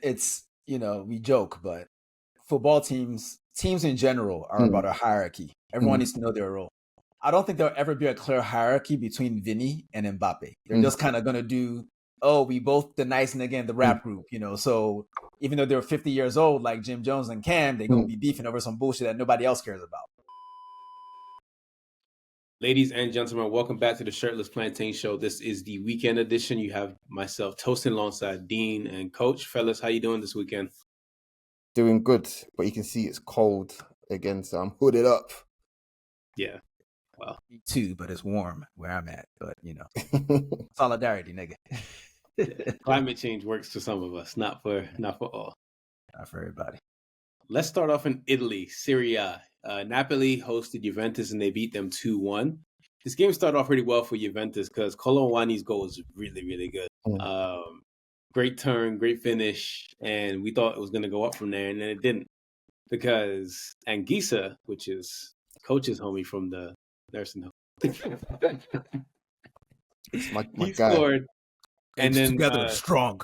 it's, we joke, but football teams in general are about a hierarchy. Everyone needs to know their role. I don't think there'll ever be a clear hierarchy between Vinny and Mbappe. They're just kind of going to do, we both the nice nigga in the rap group, So even though they're 50 years old, like Jim Jones and Cam, they're going to be beefing over some bullshit that nobody else cares about. Ladies and gentlemen, welcome back to the Shirtless Plantain Show. This is the weekend edition. You have myself, Tosin, alongside Deen and Coach. Fellas, how you doing this weekend? Doing good, but you can see it's cold again, so I'm hooded up. Yeah. Well, me too, but it's warm where I'm at. But solidarity, nigga. Climate change works for some of us, not for all. Not for everybody. Let's start off in Italy, Serie A. Napoli hosted Juventus and they beat them 2-1. This game started off pretty well for Juventus because Colomwani's goal was really, really good. Great turn, great finish, and we thought it was going to go up from there, and then it didn't because Anguissa, which is Coach's homie from the nursing home, it's my he guy. scored, and then together strong.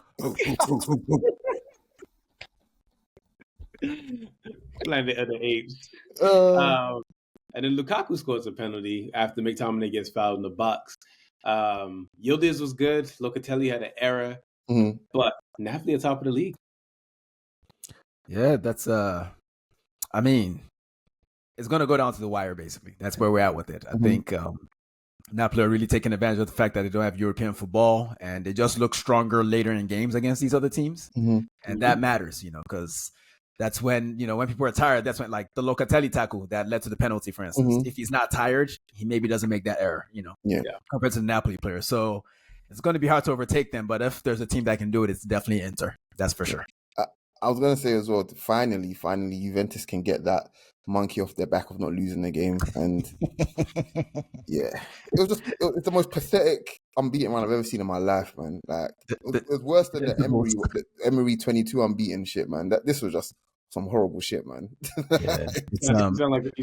Planet of the Apes. And then Lukaku scores a penalty after McTominay gets fouled in the box. Yildiz was good. Locatelli had an error. But Napoli at top of the league. Yeah, that's it's going to go down to the wire, basically. That's where we're at with it. I think Napoli are really taking advantage of the fact that they don't have European football, and they just look stronger later in games against these other teams. And that matters, because that's when, when people are tired, that's when, like, the Locatelli tackle that led to the penalty, for instance. If he's not tired, he maybe doesn't make that error, compared to the Napoli player. So it's going to be hard to overtake them, but if there's a team that can do it, it's definitely Inter. That's for sure. I was going to say as well, finally, Juventus can get that monkey off their back of not losing the game. And it's the most pathetic unbeaten run I've ever seen in my life, man. Like, it was worse than the Emery 22 unbeaten shit, man. This was just some horrible shit, man. Yeah, you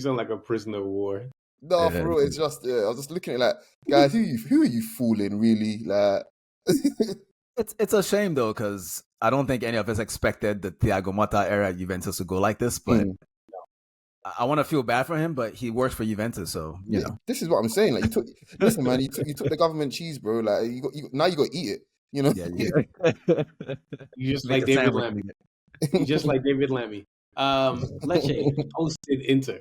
sound like a prisoner of war. No, for real, it's just I was just looking at it like, guys, who are you fooling, really? Like, it's a shame though, because I don't think any of us expected the Thiago Motta era at Juventus to go like this. But I want to feel bad for him, but he works for Juventus, so you know. This is what I'm saying. Like, you took the government cheese, bro. Like, now you got to eat it. You just like David Lammy. Just like David Lammy. Lecce hosted Inter.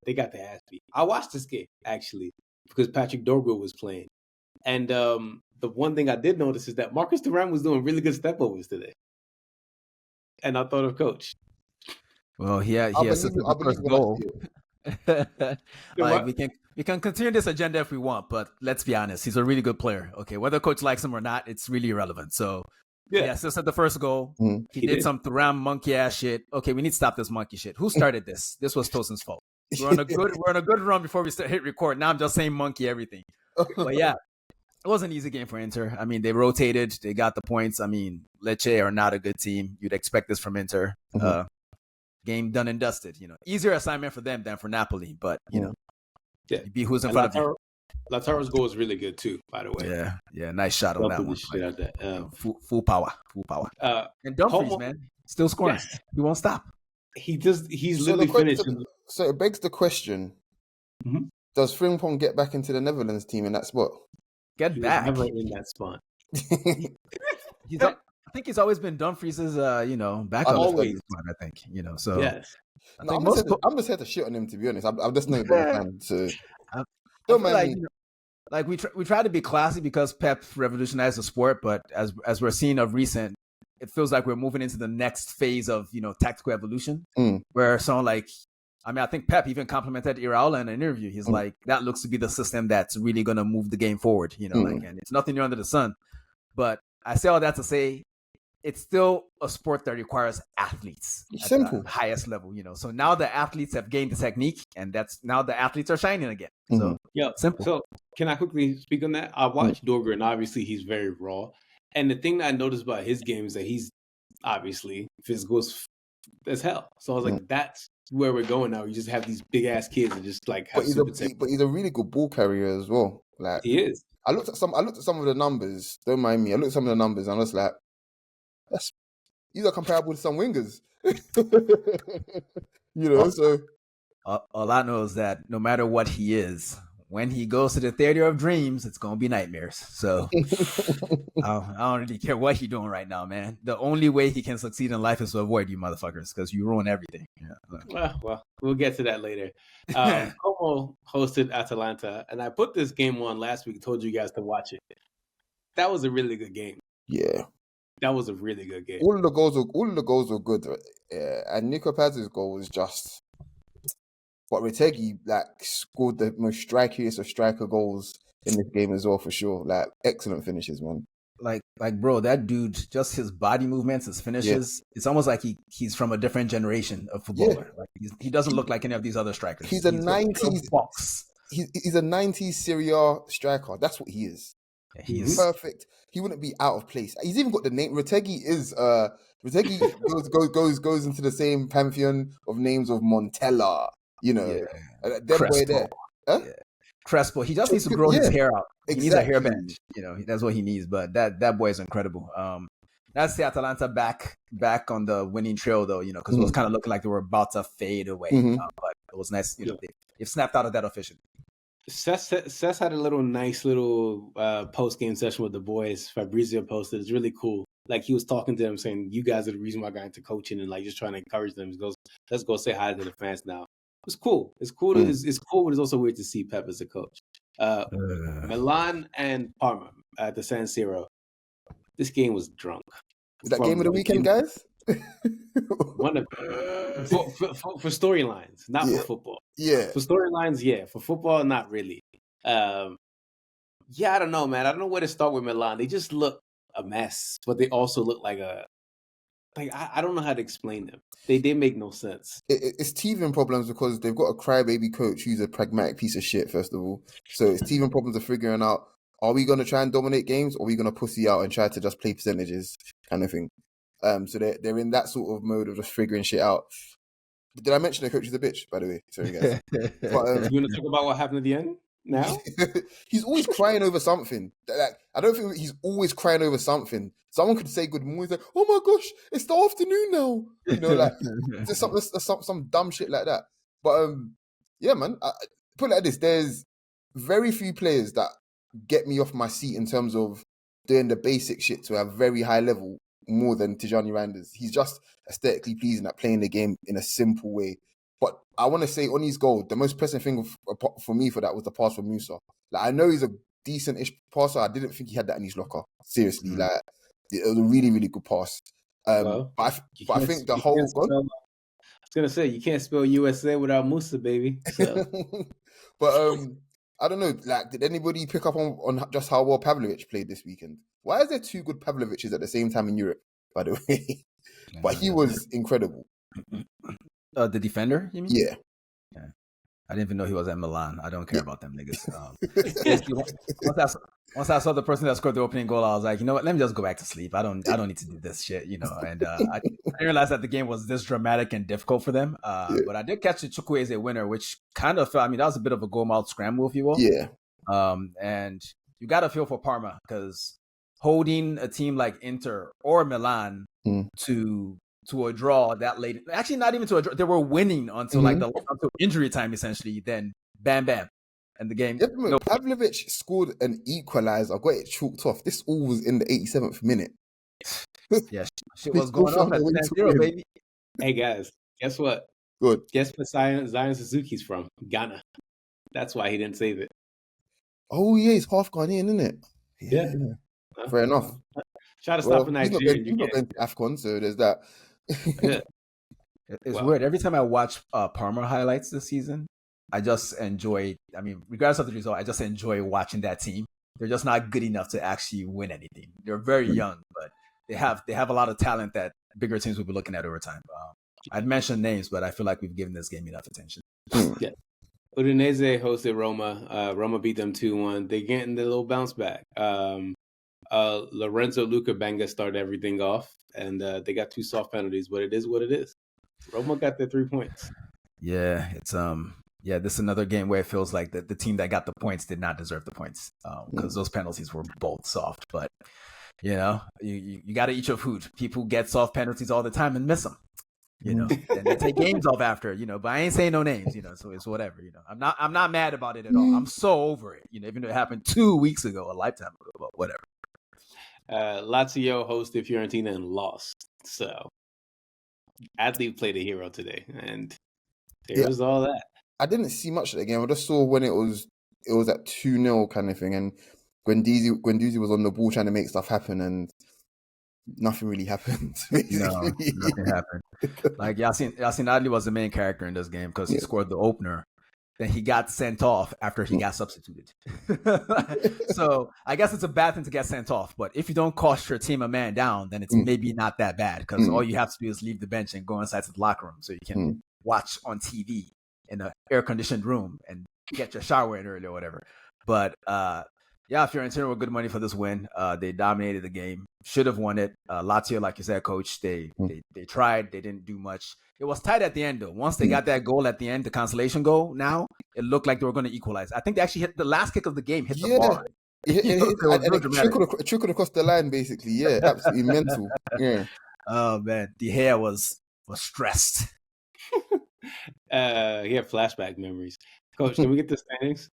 They got their ass beat. I watched this game actually because Patrick Dorgu was playing, and the one thing I did notice is that Marcus Thuram was doing really good step overs today, and I thought of Coach. Well, he has the first goal. Like, we can continue this agenda if we want, but let's be honest, he's a really good player. Okay, whether Coach likes him or not, it's really irrelevant. So. Yeah, assisted the first goal. He did some Thuram monkey ass shit. Okay, we need to stop this monkey shit. Who started this? This was Tosin's fault. We're on a good run before we hit record. Now I'm just saying monkey everything. But yeah, it was an easy game for Inter. I mean, they rotated. They got the points. I mean, Lecce are not a good team. You'd expect this from Inter. Game done and dusted. Easier assignment for them than for Napoli. But you be who's in front of you. Lautaro's goal is really good too, by the way. Yeah, nice shot on that one. Shit out that. Full power. And Dumfries, man, still scoring. Yes. He won't stop. He's literally finished. So it begs the question: does Frimpong get back into the Netherlands team in that spot? Get back? Never in that spot. I think he's always been Dumfries' backup. Always, I think So yes. I'm just here to shit on him, to be honest. I'm just not fan. So don't mind me. Like we try to be classy because Pep revolutionized the sport, but as we're seeing of recent, it feels like we're moving into the next phase of tactical evolution, where someone like, I think Pep even complimented Iraola in an interview. He's like, that looks to be the system that's really gonna move the game forward, and it's nothing new under the sun. But I say all that to say, it's still a sport that requires athletes at the highest level, So now the athletes have gained the technique, and now the athletes are shining again. So simple. So can I quickly speak on that? I watched Dorgu, and obviously he's very raw. And the thing that I noticed about his game is that he's obviously physical as hell. So I was like, that's where we're going now. You just have these big ass kids that just like have but he's a really good ball carrier as well. Like, he is. I looked at some of the numbers. Don't mind me. I looked at some of the numbers, and I was like, these are comparable to some wingers. So all I know is that no matter what he is, when he goes to the theater of dreams, it's gonna be nightmares. So I don't really care what he's doing right now, man. The only way he can succeed in life is to avoid you motherfuckers, because you ruin everything. Yeah. Well, we'll get to that later. Como hosted Atalanta, and I put this game on last week. Told you guys to watch it. That was a really good game. Yeah, that was a really good game. All of the goals were good. And Nico Paz's goal was just. But Retegui scored the most strikiest of striker goals in this game as well, for sure. Like, excellent finishes, man. Like, bro, that dude, just his body movements, his finishes, it's almost like he's from a different generation of footballer. Like, he doesn't look like any of these other strikers. He's a 90s box. He's a 90s Serie A striker. That's what he is. Yeah, he's perfect. He wouldn't be out of place. He's even got the name. Retegui goes into the same pantheon of names of Montella. Boy there. Huh? Yeah. Crespo. He just needs to grow his hair out. He needs a hairband. That's what he needs. But that boy is incredible. That's the Atalanta back on the winning trail, though. Because it was kind of looking like they were about to fade away. But it was nice. They've snapped out of that officially. Cesc had a nice little post-game session with the boys. Fabrizio posted. It's really cool. Like, he was talking to them, saying, "You guys are the reason why I got into coaching," and just trying to encourage them. He goes, "Let's go say hi to the fans now." It's cool. It's cool. It's cool, but it's also weird to see Pep as a coach. Milan and Parma at the San Siro. This game was drunk. Is that game of the weekend, guys? One of for storylines, not for football. Yeah. For storylines, yeah. For football, not really. I don't know, man. I don't know where to start with Milan. They just look a mess, but they also look like I don't know how to explain them. They make no sense. It's teething problems because they've got a crybaby coach who's a pragmatic piece of shit, first of all. So it's teething problems of figuring out, are we going to try and dominate games, or are we going to pussy out and try to just play percentages kind of thing? So they're in that sort of mode of just figuring shit out. Did I mention the coach is a bitch, by the way? Sorry, guys. But, you want to talk about what happened at the end? Now? He's always crying over something. I don't think he's always crying over something. Someone could say good morning, like, "Oh my gosh, it's the afternoon now." Just some dumb shit like that. But yeah, man. Put it like this: there's very few players that get me off my seat in terms of doing the basic shit to a very high level more than Tijani Reinders. He's just aesthetically pleasing at playing the game in a simple way. But I want to say on his goal, the most pressing thing for me for that was the pass from Musa. I know he's a decent-ish passer. I didn't think he had that in his locker. Seriously, it was a really, really good pass. But I think the whole... I was going to say, you can't spell USA without Musa, baby. So. But I don't know, did anybody pick up on just how well Pavlovic played this weekend? Why is there two good Pavlovics at the same time in Europe, by the way? But he was incredible. The defender, you mean? Yeah. I didn't even know he was at Milan. I don't care about them niggas. Once I saw the person that scored the opening goal, I was like, you know what? Let me just go back to sleep. I don't need to do this shit, And I didn't realize that the game was this dramatic and difficult for them. But I did catch the Chukwueze winner, which kind of felt. That was a bit of a goal mouth scramble, if you will. Yeah. And you got to feel for Parma, because holding a team like Inter or Milan to a draw that late. Actually, not even to a draw. They were winning until until injury time, essentially. Then bam, bam, and the game. Yeah, Pavlovic scored an equalizer. I got it chalked off. This all was in the 87th minute. Yeah, shit was going on at 10-0, baby. Hey guys, guess what? Good. Guess where Zion Suzuki's from? Ghana. That's why he didn't save it. Oh yeah, he's half Ghanaian, isn't it? Yeah. Fair enough. Try to stop a Nigerian. He's not going to AFCON, so there's that. Yeah. It's weird. Every time I watch Parma highlights this season, I just enjoy. Regardless of the result, I just enjoy watching that team. They're just not good enough to actually win anything. They're very young, but they have a lot of talent that bigger teams will be looking at over time. I'd mention names, but I feel like we've given this game enough attention. Yeah. Udinese hosted Roma. Roma beat them 2-1. They're getting the little bounce back. Lorenzo Luca Banga started everything off, and they got 2 soft penalties, but it is what it is. Roma got their 3 points. Yeah, it's this is another game where it feels like the team that got the points did not deserve the points, because those penalties were both soft. But You know, you got to eat your food. People get soft penalties all the time and miss them. You know, and they take games off after. You know, but I ain't saying no names. You know, so it's whatever. You know, I'm not mad about it at all. I'm so over it. You know, even though it happened 2 weeks ago, a lifetime ago, but whatever. Lazio hosted Fiorentina and lost. So, athlete played a hero today, and there was all that. I didn't see much of the game. I just saw when it was at 2-0 kind of thing, and Guendouzi was on the ball trying to make stuff happen, and nothing really happened. No, nothing happened. Like Yasin Adli was the main character in this game because he scored the opener. Then he got sent off after he got substituted. So I guess it's a bad thing to get sent off. But if you don't cost your team a man down, then it's maybe not that bad because all you have to do is leave the bench and go inside to the locker room so you can watch on TV in an air-conditioned room and get your shower in early or whatever. But Fiorentina were good money for this win. They dominated the game. Should have won it. Lazio, like you said, Coach, they tried. They didn't do much. It was tight at the end, though. Once they got that goal at the end, the consolation goal, now, it looked like they were going to equalize. I think they actually hit the last kick of the game, hit the bar. It trickled across the line, basically. Yeah, absolutely mental. Yeah. Oh, man. De Gea was stressed. He had flashback memories. Coach, can we get the standings?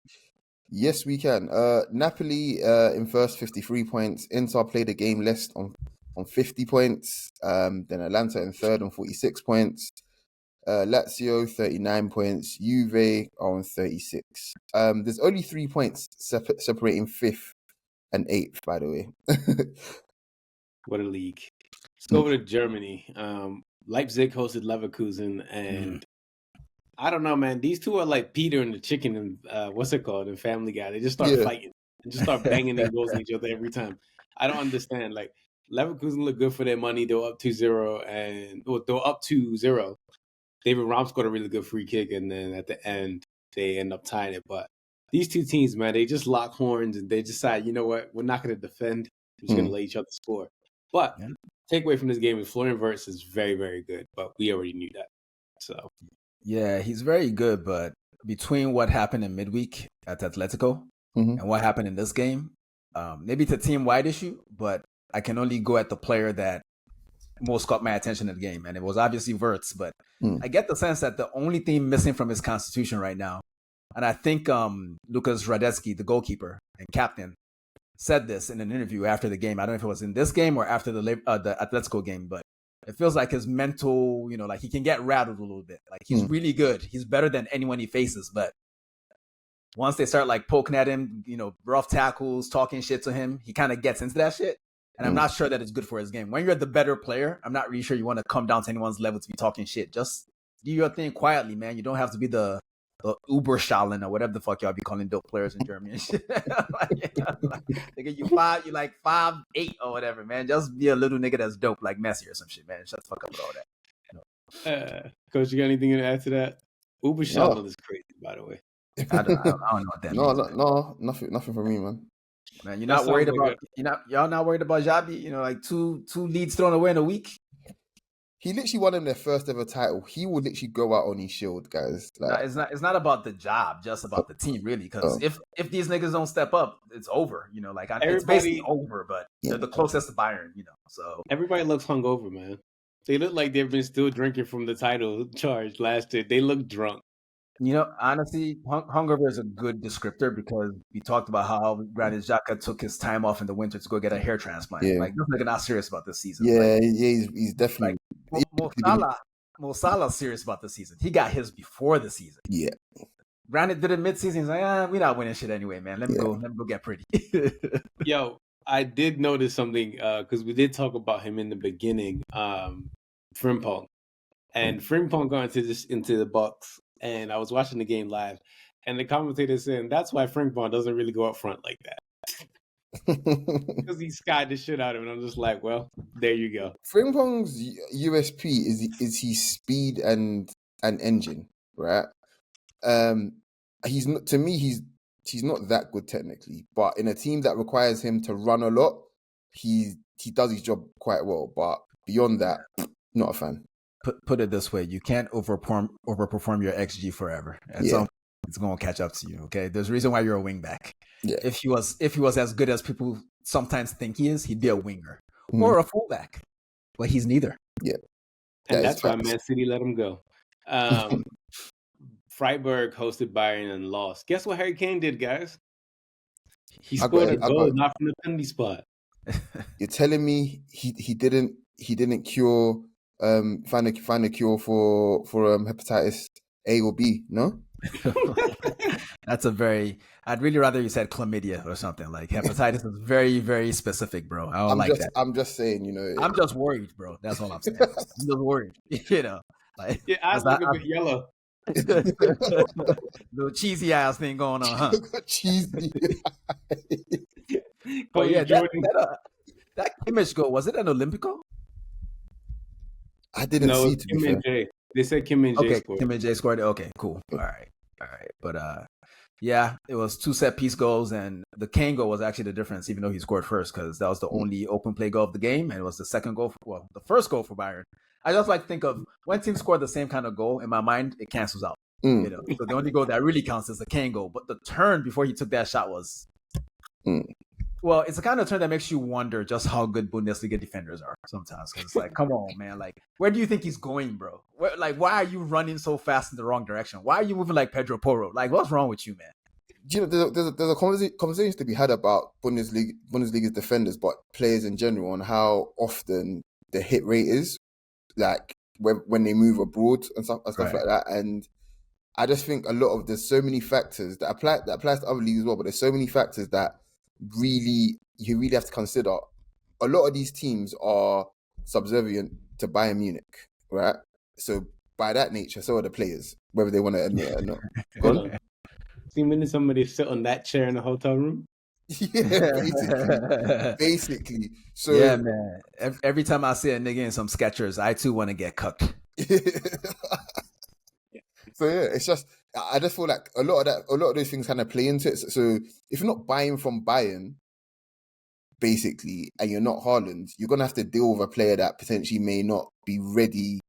Yes, we can. Napoli in first, 53 points. Inter played a game less on 50 points. Then Atalanta in third on 46 points. Lazio 39 points. Juve are on 36. There's only 3 points separating 5th and 8th, by the way. What a league. Let's go over to Germany. Leipzig hosted Leverkusen, and I don't know, man. These two are like Peter and the chicken and what's it called in Family Guy. They just start fighting and just start banging their goals at each other every time. I don't understand. Like, Leverkusen look good for their money. They're up 2-0 and they're up 2-0. David Raum scored a really good free kick, and then at the end they end up tying it. But these two teams, man, they just lock horns and they decide, you know what, we're not going to defend. We're just going to let each other score. But takeaway from this game is Florian Wirtz is very, very good, but we already knew that. So yeah, he's very good, but between what happened in midweek at Atletico and what happened in this game, maybe it's a team-wide issue, but I can only go at the player that most caught my attention in the game, and it was obviously Wirtz, but I get the sense that the only thing missing from his constitution right now, and I think Lukas Radetzky, the goalkeeper and captain, said this in an interview after the game. I don't know if it was in this game or after the Atletico game, but it feels like his mental, like he can get rattled a little bit. Like he's really good. He's better than anyone he faces, but once they start like poking at him, rough tackles, talking shit to him, he kind of gets into that shit. And I'm not sure that it's good for his game. When you're the better player, I'm not really sure you want to come down to anyone's level to be talking shit. Just do your thing quietly, man. You don't have to be the Uberschallen or whatever the fuck y'all be calling dope players in Germany and shit. You 5'8" or whatever, man. Just be a little nigga that's dope like Messi or some shit, man. Shut the fuck up with all that. Coach, you got anything to add to that? Uberschallen is crazy, by the way. I don't know what that means. No, nothing for me, man. Man, you're not worried about y'all not worried about Xabi? Like two leads thrown away in a week. He literally won them their first ever title. He would literally go out on his shield, guys. Like, it's not about the job, just about the team, really. Because if these niggas don't step up, it's over. It's basically over. But they're the closest to Bayern. So everybody looks hungover, man. They look like they've been still drinking from the title charge last year. They look drunk. Honestly, hungover is a good descriptor because we talked about how Granit Xhaka took his time off in the winter to go get a hair transplant. Yeah. Like, this nigga not serious about this season. Yeah, he's definitely. Mo Salah's serious about the season. He got his before the season. Yeah. Granit did it mid-season. He's like, we're not winning shit anyway, man. Let me go get pretty. Yo, I did notice something because we did talk about him in the beginning, Frimpong. And Frimpong got into the box. And I was watching the game live, and the commentator saying that's why Frimpong doesn't really go up front like that. Because he skied the shit out of him. And I'm just like, well, there you go. Frimpong's USP is his speed and engine, right? He's not that good technically, but in a team that requires him to run a lot, he does his job quite well. But beyond that, not a fan. Put it this way: you can't overperform your XG forever. At some point, it's going to catch up to you. Okay, there's a reason why you're a wingback. Yeah. If he was as good as people sometimes think he is, he'd be a winger or a fullback, but he's neither. Yeah, and that's why Man City let him go. Freiburg hosted Bayern and lost. Guess what Harry Kane did, guys? He scored a goal, not from the penalty spot. You're telling me he didn't cure find a cure for hepatitis A or B? No. That's I'd really rather you said chlamydia or something. Like hepatitis is very, very specific, bro. I don't like that. I'm just saying, I'm just worried, bro. That's all I'm saying. I'm just worried. Like your eyes look a bit yellow. Little cheesy ass thing going on, huh? Cheesy. But yeah, that Kimmich goal, was it an Olympico? I didn't see. To Kim be and fair. Jay. They said Kim and Jay scored. Kim and Jay scored it. Okay, cool. All right. But yeah, it was 2 set piece goals, and the Kane goal was actually the difference, even though he scored first, because that was the only open play goal of the game, and it was the second goal. The first goal for Bayern. I just like to think of when teams score the same kind of goal. In my mind, it cancels out. So the only goal that really counts is the Kane goal. But the turn before he took that shot was. Well, it's the kind of turn that makes you wonder just how good Bundesliga defenders are sometimes. Because it's like, come on, man. Like, where do you think he's going, bro? Why are you running so fast in the wrong direction? Why are you moving like Pedro Porro? Like, what's wrong with you, man? There's a conversation to be had about Bundesliga's defenders, but players in general, and how often the hit rate is, like when they move abroad and stuff like that. And I just think there's so many factors that applies to other leagues as well, but there's so many factors that you really have to consider. A lot of these teams are subservient to Bayern Munich, right? So by that nature, so are the players, whether they want to admit it or not. See, when somebody sit on that chair in the hotel room? Yeah, basically. So yeah, man. Every time I see a nigga in some Skechers, I too want to get cooked. So yeah, it's just I just feel like a lot of those things kind of play into it. So if you're not buying from Bayern, basically, and you're not Haaland, you're gonna have to deal with a player that potentially may not be ready,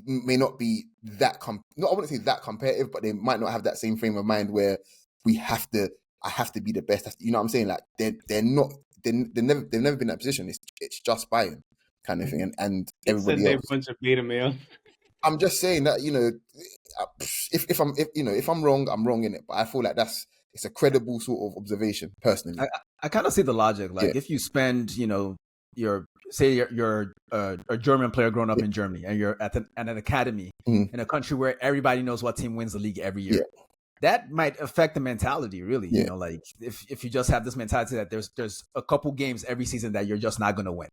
may not be that I wouldn't say that competitive, but they might not have that same frame of mind where I have to be the best. You know what I'm saying? Like they've never been in that position. It's just Bayern kind of thing, and everybody else. A bunch of beta male. I'm just saying that, if I'm wrong, I'm wrong in it. But I feel like it's a credible sort of observation, personally. I kind of see the logic. Like if you spend, you're a German player growing up in Germany, and you're at an academy in a country where everybody knows what team wins the league every year. That might affect the mentality, really. Like if you just have this mentality that there's a couple games every season that you're just not going to win.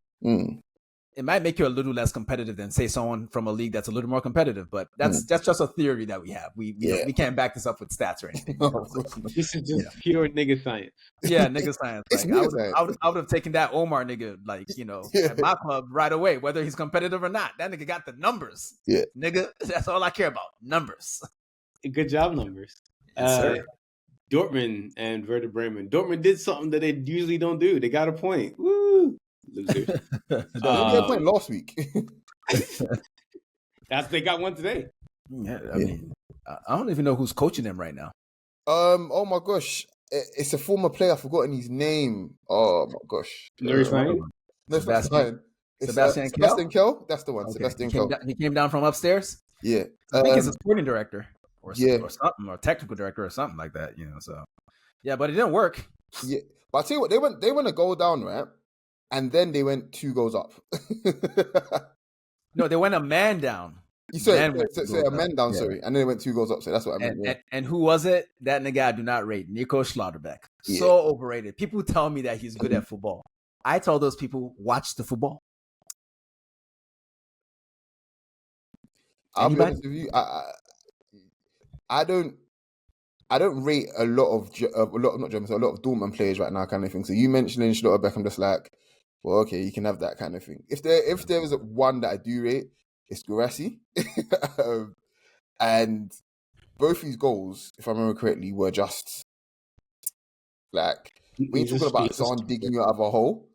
It might make you a little less competitive than, say, someone from a league that's a little more competitive. But that's just a theory that we have. We can't back this up with stats or anything. This is just pure nigga science. Yeah, nigga science. Like, I would have taken that Omar nigga, at my club right away, whether he's competitive or not. That nigga got the numbers. Yeah. Nigga, that's all I care about. Numbers. Good job, numbers. Yes, sir. Dortmund and Werder Bremen. Dortmund did something that they usually don't do. They got a point. Woo! Losers. They got a point last week. They got one today. Yeah, I mean, I don't even know who's coaching them right now. Oh my gosh, it's a former player. I've forgotten his name. Oh my gosh, Sebastian Kell. That's the one. Okay. Sebastian Kell. He came down from upstairs. Yeah, I think he's a sporting director or something, or technical director or something like that. So yeah, but it didn't work. Yeah, but I tell you what, they went a goal down, right? And then they went 2 goals up. No, they went a man down. A man down, sorry. And then they went 2 goals up. So that's what I meant. And who was it? That nigga I do not rate. Nico Schlotterbeck. Yeah. So overrated. People tell me that he's good at football. I tell those people, watch the football. I'll be honest with you. I don't rate a lot of Dortmund players right now, kind of thing. So you mentioning Schlotterbeck, I'm just like, well, okay, you can have that kind of thing. If there was one that I do rate, it's Guirassy. And both these goals, if I remember correctly, were just like, when you're talking about someone digging you out of a hole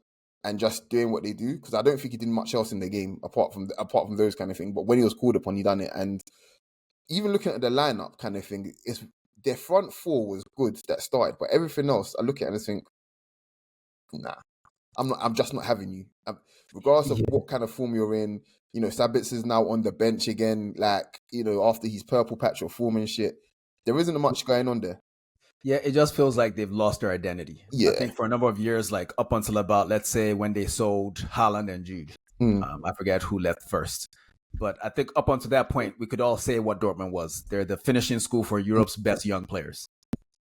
and just doing what they do, because I don't think he did much else in the game apart from those kind of thing. But when he was called upon, he done it. And even looking at the lineup kind of thing, their front four was good that started, but everything else, I look at it and I think, nah, I'm just not having you. Regardless of what kind of form you're in, Sabitz is now on the bench again. Like, after his purple patch of form and shit, there isn't much going on there. Yeah, it just feels like they've lost their identity. Yeah. I think for a number of years, like up until about, let's say, when they sold Haaland and Jude. I forget who left first. But I think up until that point, we could all say what Dortmund was. They're the finishing school for Europe's best young players.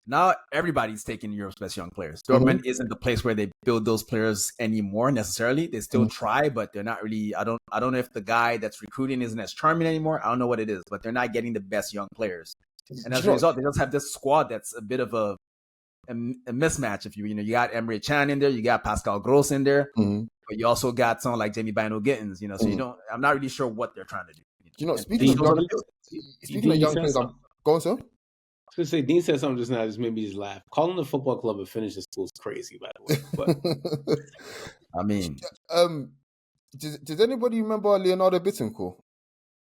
Now everybody's taking Europe's best young players. Dortmund isn't the place where they build those players anymore necessarily. They still try, but they're not really. I don't know if the guy that's recruiting isn't as charming anymore. I don't know what it is, but they're not getting the best young players. And as a result, they just have this squad that's a bit of a mismatch. If you got Emre Can in there, you got Pascal Gross in there, but you also got someone like Jamie Bino Gittins. So I'm not really sure what they're trying to do. Speaking of young players, I'm going so. I was going to say, Dean said something just now that just made me just laugh. Calling the football club a finishing school is crazy, by the way. But I mean, does anybody remember Leonardo Bittencourt?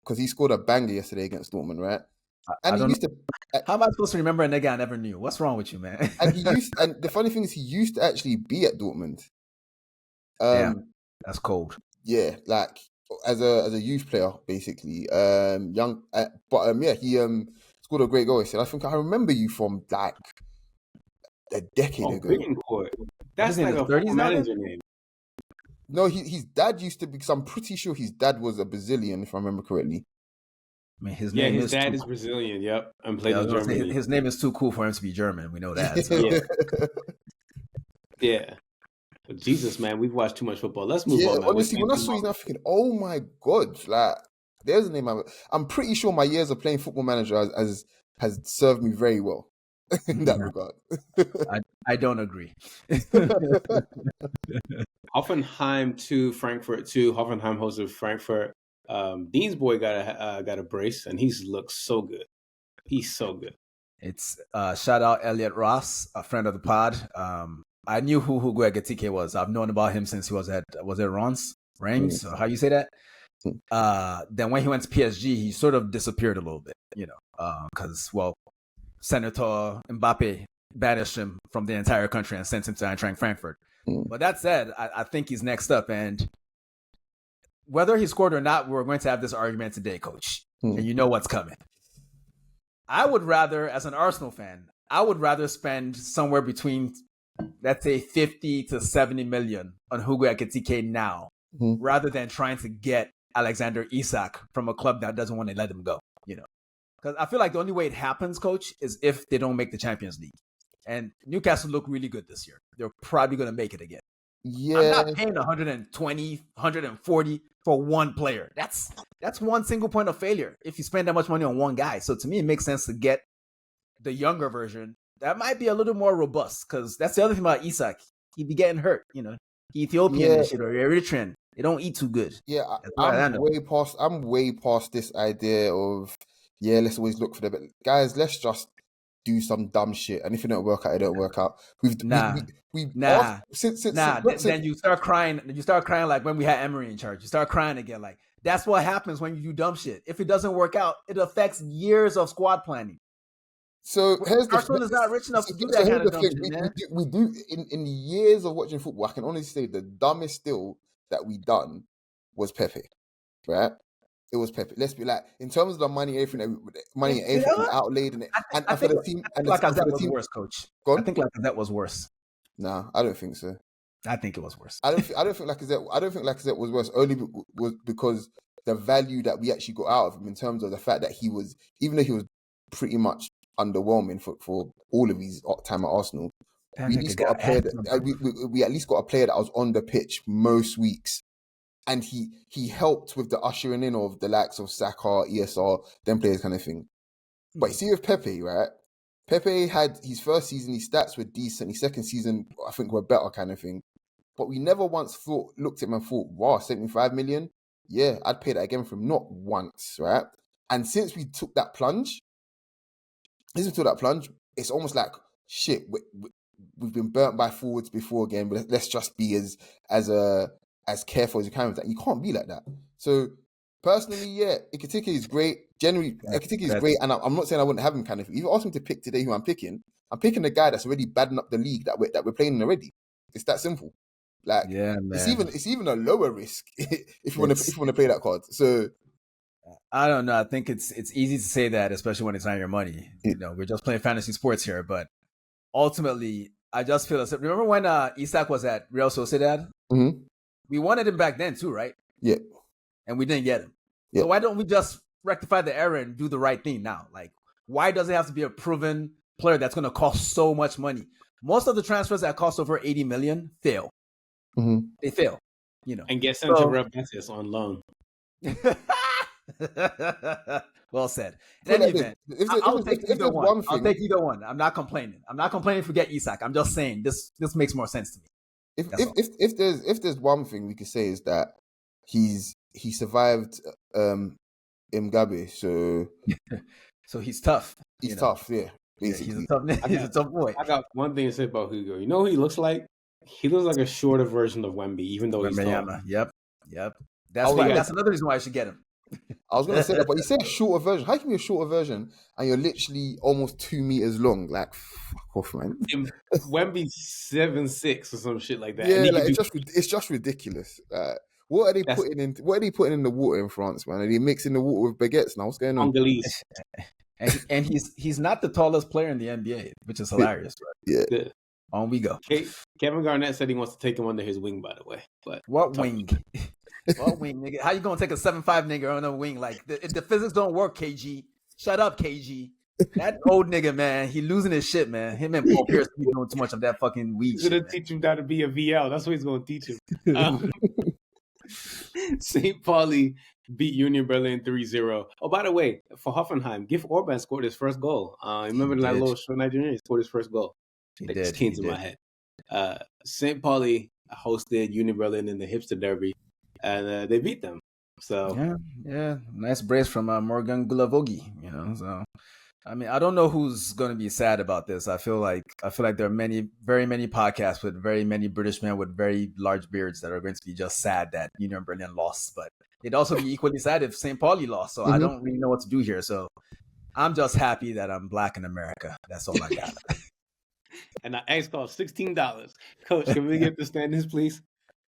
Because he scored a banger yesterday against Dortmund, right? And he used to. How am I supposed to remember a nigga I never knew? What's wrong with you, man? And the funny thing is, he used to actually be at Dortmund. Damn, that's cold. Yeah, like as a youth player, basically. Young, he scored a great goal. He said, "I think I remember you from like a decade ago." Bittencourt. That's like a 30s manager name. No, his dad used to be. Because I'm pretty sure his dad was a Brazilian, if I remember correctly. I mean, his dad is Brazilian. Yep, and played in Germany. His name is too cool for him to be German. We know that. So. Yeah. But Jesus, man, we've watched too much football. Let's move on. Man. Honestly, when I saw his name, I'm thinking, oh my god, like there's a name. I'm pretty sure my years of playing Football Manager has served me very well in that regard. I don't agree. Hoffenheim to Frankfurt to Hoffenheim hosted Frankfurt. Dean's boy got a brace, and he looks so good. He's so good. It's shout out Elliot Ross, a friend of the pod. I knew who Hugo Ekitike was. I've known about him since he was at Reims, or how you say that? Then when he went to PSG, he sort of disappeared a little bit, because Senator Mbappe banished him from the entire country and sent him to Eintracht Frankfurt. But that said, I think he's next up, and whether he scored or not, we're going to have this argument today, Coach. And you know what's coming. I would rather, as an Arsenal fan, spend somewhere between, let's say, 50 to 70 million on Hugo Ekitike now, rather than trying to get Alexander Isak from a club that doesn't want to let him go, Because I feel like the only way it happens, Coach, is if they don't make the Champions League. And Newcastle look really good this year. They're probably going to make it again. Yeah. I'm not paying 120, 140 for one player. That's one single point of failure if you spend that much money on one guy. So to me, it makes sense to get the younger version. That might be a little more robust, because that's the other thing about Isak. He'd be getting hurt, Ethiopian and shit, or Eritrean. They don't eat too good. Yeah, I'm way past this idea of, let's always look for the best. Guys, let's just do some dumb shit, and if it don't work out, it don't work out. Then you start crying. You start crying like when we had Emery in charge. You start crying again. Like, that's what happens when you do dumb shit. If it doesn't work out, it affects years of squad planning. So Arsenal is not rich enough to do that kind of dumb shit, man. We do in years of watching football. I can honestly say the dumbest still that we done was Pepe, right? It was Pepe. Let's be like, in terms of the money, everything outlaid, and for the team. I think Lacazette was worse, Coach. I think Lacazette was worse. Nah, I don't think so. I think it was worse. I don't think Lacazette was worse. Only because the value that we actually got out of him in terms of the fact that he was, even though he was pretty much underwhelming for all of his time at Arsenal, we at least got a player we at least got a player that was on the pitch most weeks. And he helped with the ushering in of the likes of Saka, ESR, them players kind of thing. But you see with Pepe, right? Pepe had his first season, his stats were decent. His second season, I think, were better kind of thing. But we never once looked at him and thought, wow, 75 million? Yeah, I'd pay that again for him. Not once, right? And since we took that plunge, it's almost like, shit, we've been burnt by forwards before again, but let's just be as careful as you can with that. You can't be like that. So personally, Ekitike is great. Generally, Ekitike is great, and I'm not saying I wouldn't have him kind of. If you ask me to pick today who I'm picking the guy that's already badding up the league that we're playing in already. It's that simple. Like, yeah, man. It's even a lower risk if you want to play that card. So I don't know. I think it's easy to say that, especially when it's not your money. You know, we're just playing fantasy sports here, but ultimately, I just feel. Remember when Isak was at Real Sociedad? Mm-hmm. We wanted him back then too, right? Yeah. And we didn't get him. Yeah. So why don't we just rectify the error and do the right thing now? Like, why does it have to be a proven player that's going to cost so much money? Most of the transfers that cost over 80 million fail. Mm-hmm. They fail, you know. And get sent to Real Betis on loan. Well said. In any event, I'll take either one. I'll take either one. I'm not complaining. I'm not complaining if we get Isak. I'm just saying this makes more sense to me. If there's one thing we could say is that he survived Mbappe, so he's tough. He's tough, yeah. Basically, he's a tough boy. I got one thing to say about Hugo. You know who he looks like? He looks like a shorter version of Wemby, even though he's tall. Yep. That's another reason why I should get him. I was going to say that, but you said a shorter version. How can you be a shorter version and you're literally almost 2 meters long? Like, fuck off, man. Wemby's 7'6" or some shit like that. Yeah, like, it's just ridiculous. What are they putting in? What are they putting in the water in France, man? Are they mixing the water with baguettes now? What's going on? Congolese. and he's not the tallest player in the NBA, which is hilarious. Right? Yeah. On we go. Kevin Garnett said he wants to take him under his wing, by the way. But what wing? What wing, nigga? How you gonna take a 7'5" nigga on a wing? Like the physics don't work, KG. Shut up, KG. That old nigga, man, he losing his shit, man. Him and Paul Pierce be doing too much of that fucking weed. He's gonna teach him how to be a VL. That's what he's gonna teach him. St. Pauli beat Union Berlin 3-0. Oh, by the way, for Hoffenheim, Gif Orban scored his first goal. Remember that little short Nigerian? He scored his first goal. That just came to my head. St. Pauli hosted Union Berlin in the hipster derby, and they beat them. So yeah, nice brace from Morgan Gulavogi. You know, so I mean, I don't know who's going to be sad about this. I feel like there are very many podcasts with very many British men with very large beards that are going to be just sad that Union Berlin lost, but it'd also be equally sad if St. Pauli lost. So I don't really know what to do here. So I'm just happy that I'm black in America. That's all I got. And our eggs cost $16. Coach, can we get the standings, please?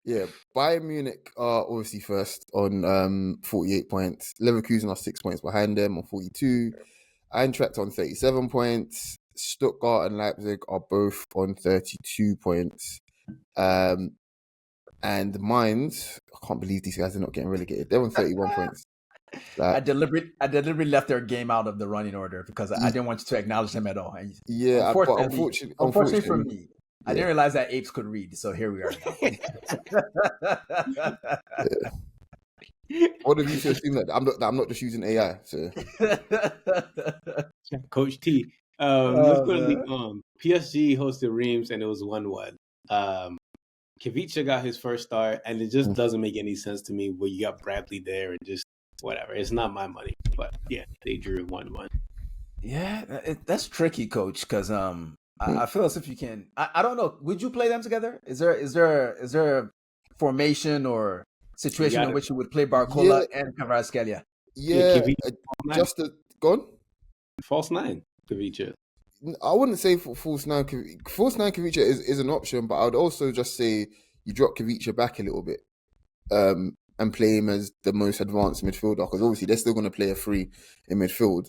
Yeah, Bayern Munich are obviously first on 48 points. Leverkusen are 6 points behind them on 42. Eintracht on 37 points. Stuttgart and Leipzig are both on 32 points. And Mainz, I can't believe these guys are not getting relegated. They're on 31 points. I deliberately left their game out of the running order because I didn't want you to acknowledge them at all. And unfortunately for me, I didn't realize that apes could read. So here we are now. What have you to assume that I'm not just using AI? So. Coach T. Let's go to League One. PSG hosted Reims and it was 1-1. Kivicha got his first start, and it just doesn't make any sense to me where you got Bradley there and just whatever. It's not my money, but yeah, they drew 1-1. Yeah, that's tricky, Coach, because I feel as if you can. I don't know. Would you play them together? Is there a formation or situation in which you would play Barcola and Kvaratskhelia? Yeah, just gone. False nine, Kivicha. I wouldn't say false nine. False nine Kivicha is an option, but I would also just say you drop Kivicha back a little bit, and play him as the most advanced midfielder, because obviously they're still going to play a free in midfield,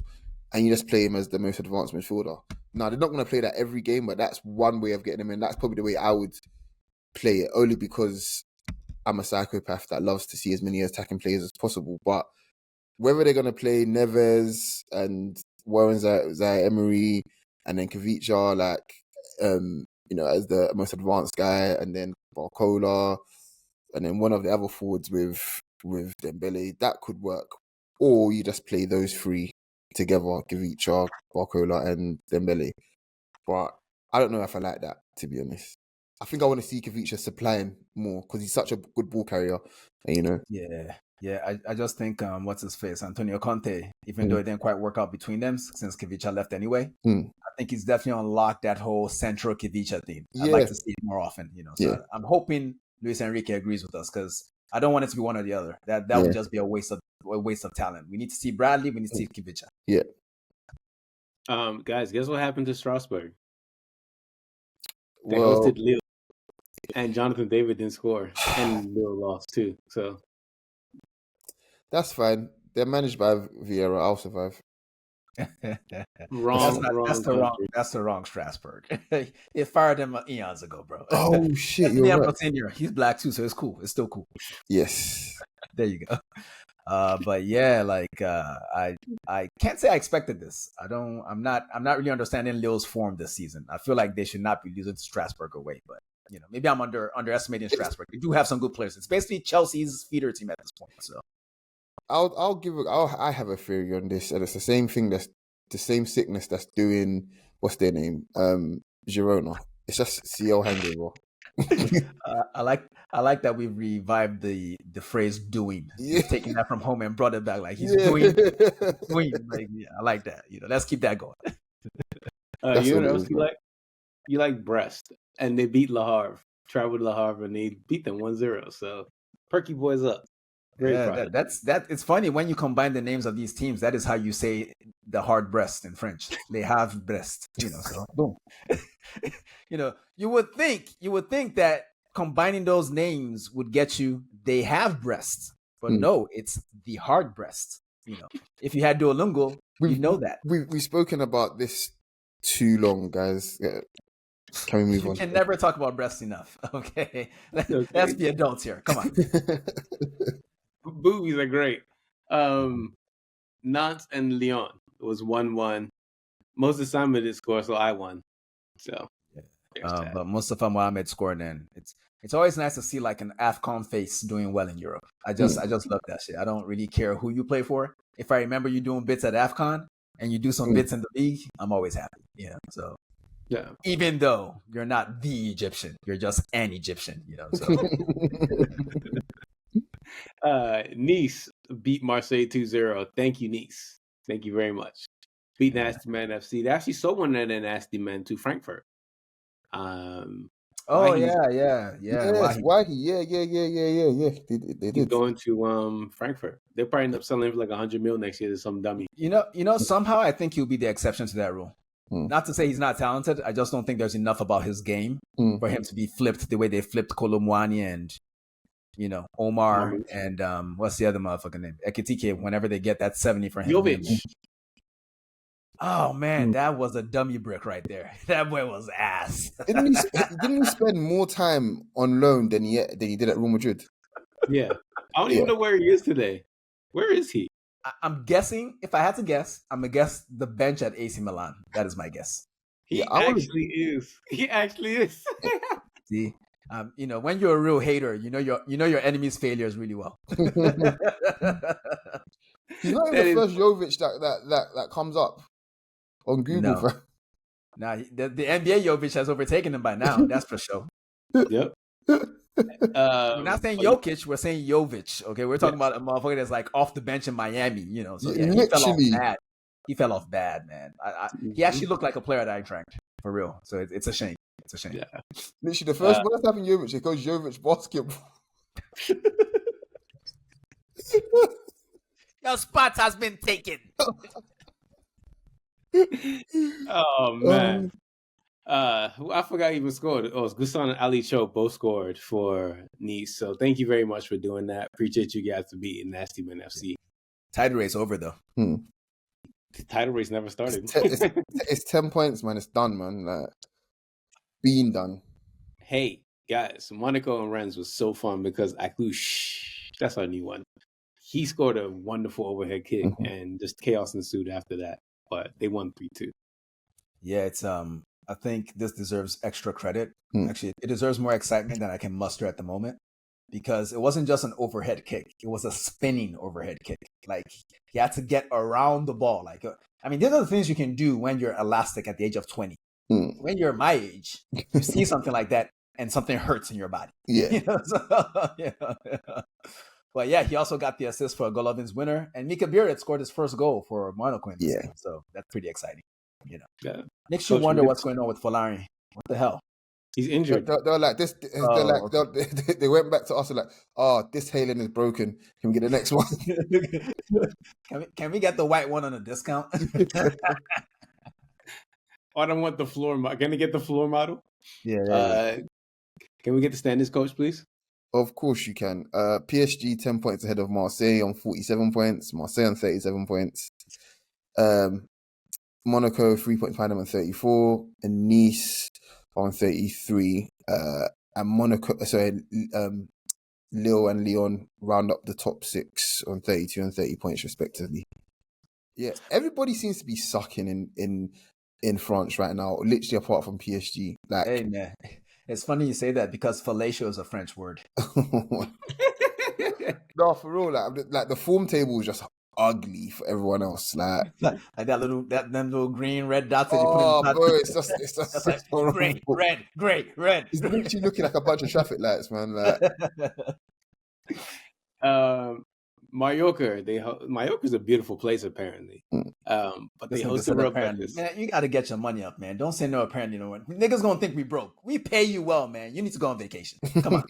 and you just play him as the most advanced midfielder. Now they're not going to play that every game, but that's one way of getting him in. That's probably the way I would play it, only because I'm a psychopath that loves to see as many attacking players as possible. But whether they're going to play Neves and Warren Zaire-Emery and then Kivicha, as the most advanced guy, and then Barcola, and then one of the other forwards with Dembele, that could work. Or you just play those three together, Kivicha, Barcola, and Dembele. But I don't know if I like that, to be honest. I think I want to see Kivicha supplying more because he's such a good ball carrier, Yeah, I just think what's his face, Antonio Conte, even though it didn't quite work out between them since Kivicha left anyway, I think he's definitely unlocked that whole central Kivicha thing. I'd like to see it more often, So I'm hoping Luis Enrique agrees with us because I don't want it to be one or the other. That would just be a waste of talent. We need to see Bradley. We need to see Kivicha. Yeah. Guys, guess what happened to Strasbourg? They Well, hosted Lille. And Jonathan David didn't score, and Lille lost too. So that's fine. They're managed by Vieira. I'll survive. That's the wrong Strasbourg. They fired him eons ago, bro. Oh shit, you're right. Senior. He's black too, so it's cool. It's still cool. Yes. There you go. But yeah, like I can't say I expected this. I'm not really understanding Lille's form this season. I feel like they should not be losing to Strasbourg away, but maybe I'm underestimating Strasbourg. They do have some good players. It's basically Chelsea's feeder team at this point. So I have a theory on this, and it's the same thing. That's the same sickness that's doing what's their name, Girona. It's just CL hangover. I like that we revived the phrase "doing." Yeah. He's taking that from home and brought it back. Like he's doing. Like, yeah, I like that. Let's keep that going. You know what else you like? You like Brest, and they beat Le Havre. Traveled to Le Havre, and they beat them 1-0. So Perky boys up. It's funny when you combine the names of these teams. That is how you say the hard breast in French. They have breast, so boom. You would think that combining those names would get you they have breasts, but no, it's the hard breast. If you had Duolingo, you know that. We've spoken about this too long, guys. Can we move on? You can never talk about breasts enough. Okay. Let's be adults here. Come on. Boobies are great. Nantes and Lyon was 1-1. Most of the time it is score, so I won. So, but Mustafa Mohamed scored in. It's always nice to see like an AFCON face doing well in Europe. I just love that shit. I don't really care who you play for. If I remember you doing bits at AFCON and you do some bits in the league, I'm always happy. So. Yeah. Even though you're not the Egyptian, you're just an Egyptian, So. Nice beat Marseille 2-0. Thank you, Nice. Thank you very much. Beat Nasty Man FC. They actually sold one of the Nasty Men to Frankfurt. Yes, Wahi. Yeah. They did. Going to Frankfurt. They'll probably end up selling him for like 100 mil next year to some dummy. Somehow I think he'll be the exception to that rule. Not to say he's not talented. I just don't think there's enough about his game for him to be flipped the way they flipped Kolomwani and Omar and what's the other motherfucker name? Ekitike, whenever they get that 70 for him. Jovic. Oh man, that was a dummy brick right there. That boy was ass. Didn't he spend more time on loan than he did at Real Madrid? Yeah. I don't even know where he is today. Where is he? I'm guessing, if I had to guess, I'm going to guess the bench at AC Milan. That is my guess. He actually is. See? When you're a real hater, you know your enemy's failures really well. He's not even the first Jovic that comes up on Google. No. Nah, the NBA Jovic has overtaken him by now. That's for sure. Yep. We're not saying Jokic, we're saying Jovic. Okay, we're talking about a motherfucker that's like off the bench in Miami. So yeah, he fell off bad. He fell off bad, man. He actually looked like a player that I tracked for real. So it's a shame. It's a shame. Yeah. Literally, the first one that's happened Jovic, it goes Jovic basketball. Your spot has been taken. Oh man. I forgot he even scored. Oh, it's Gusan and Ali Cho both scored for Nice. So thank you very much for doing that. Appreciate you guys for beating Nasty Man FC. Title race over though. The title race never started. It's 10 points, man. It's done, man. Like, being done. Hey guys, Monaco and Rennes was so fun because Aklush, that's our new one. He scored a wonderful overhead kick and just chaos ensued after that. But they won 3-2. Yeah, it's I think this deserves extra credit. Actually, it deserves more excitement than I can muster at the moment because it wasn't just an overhead kick. It was a spinning overhead kick. Like, he had to get around the ball. Like, these are the things you can do when you're elastic at the age of 20. When you're my age, you see something like that and something hurts in your body. Yeah. But yeah, he also got the assist for Golovin's winner. And Mika Buric scored his first goal for Monaco in this game. So that's pretty exciting. Yeah. Makes you wonder what's going on with Folari. What the hell? He's injured. They're like this. They went back to us and like, this Halen is broken. Can we get the next one? Can we get the white one on a discount? I don't want the floor model. Can I get the floor model? Yeah. Can we get the standings, coach, please? Of course you can. PSG 10 points ahead of Marseille on 47 points. Marseille on 37 points. Monaco 3 points behind them on 34. And Nice on 33. And Lille and Lyon round up the top 6 on 32 and 30 points respectively. Yeah, everybody seems to be sucking in France right now, literally apart from PSG. Like, hey man, it's funny you say that because fellatio is a French word. No, for real, like the form table is just ugly for everyone else. Like that little green red dots that you put oh, in the bro, it's just like gray, red. It's literally looking like a bunch of traffic lights, man. Like, Mallorca is a beautiful place, apparently. But they hosted Real Betis. Man, you got to get your money up, man. Don't say no apparently. No one. Niggas gonna think we broke. We pay you well, man. You need to go on vacation. Come on.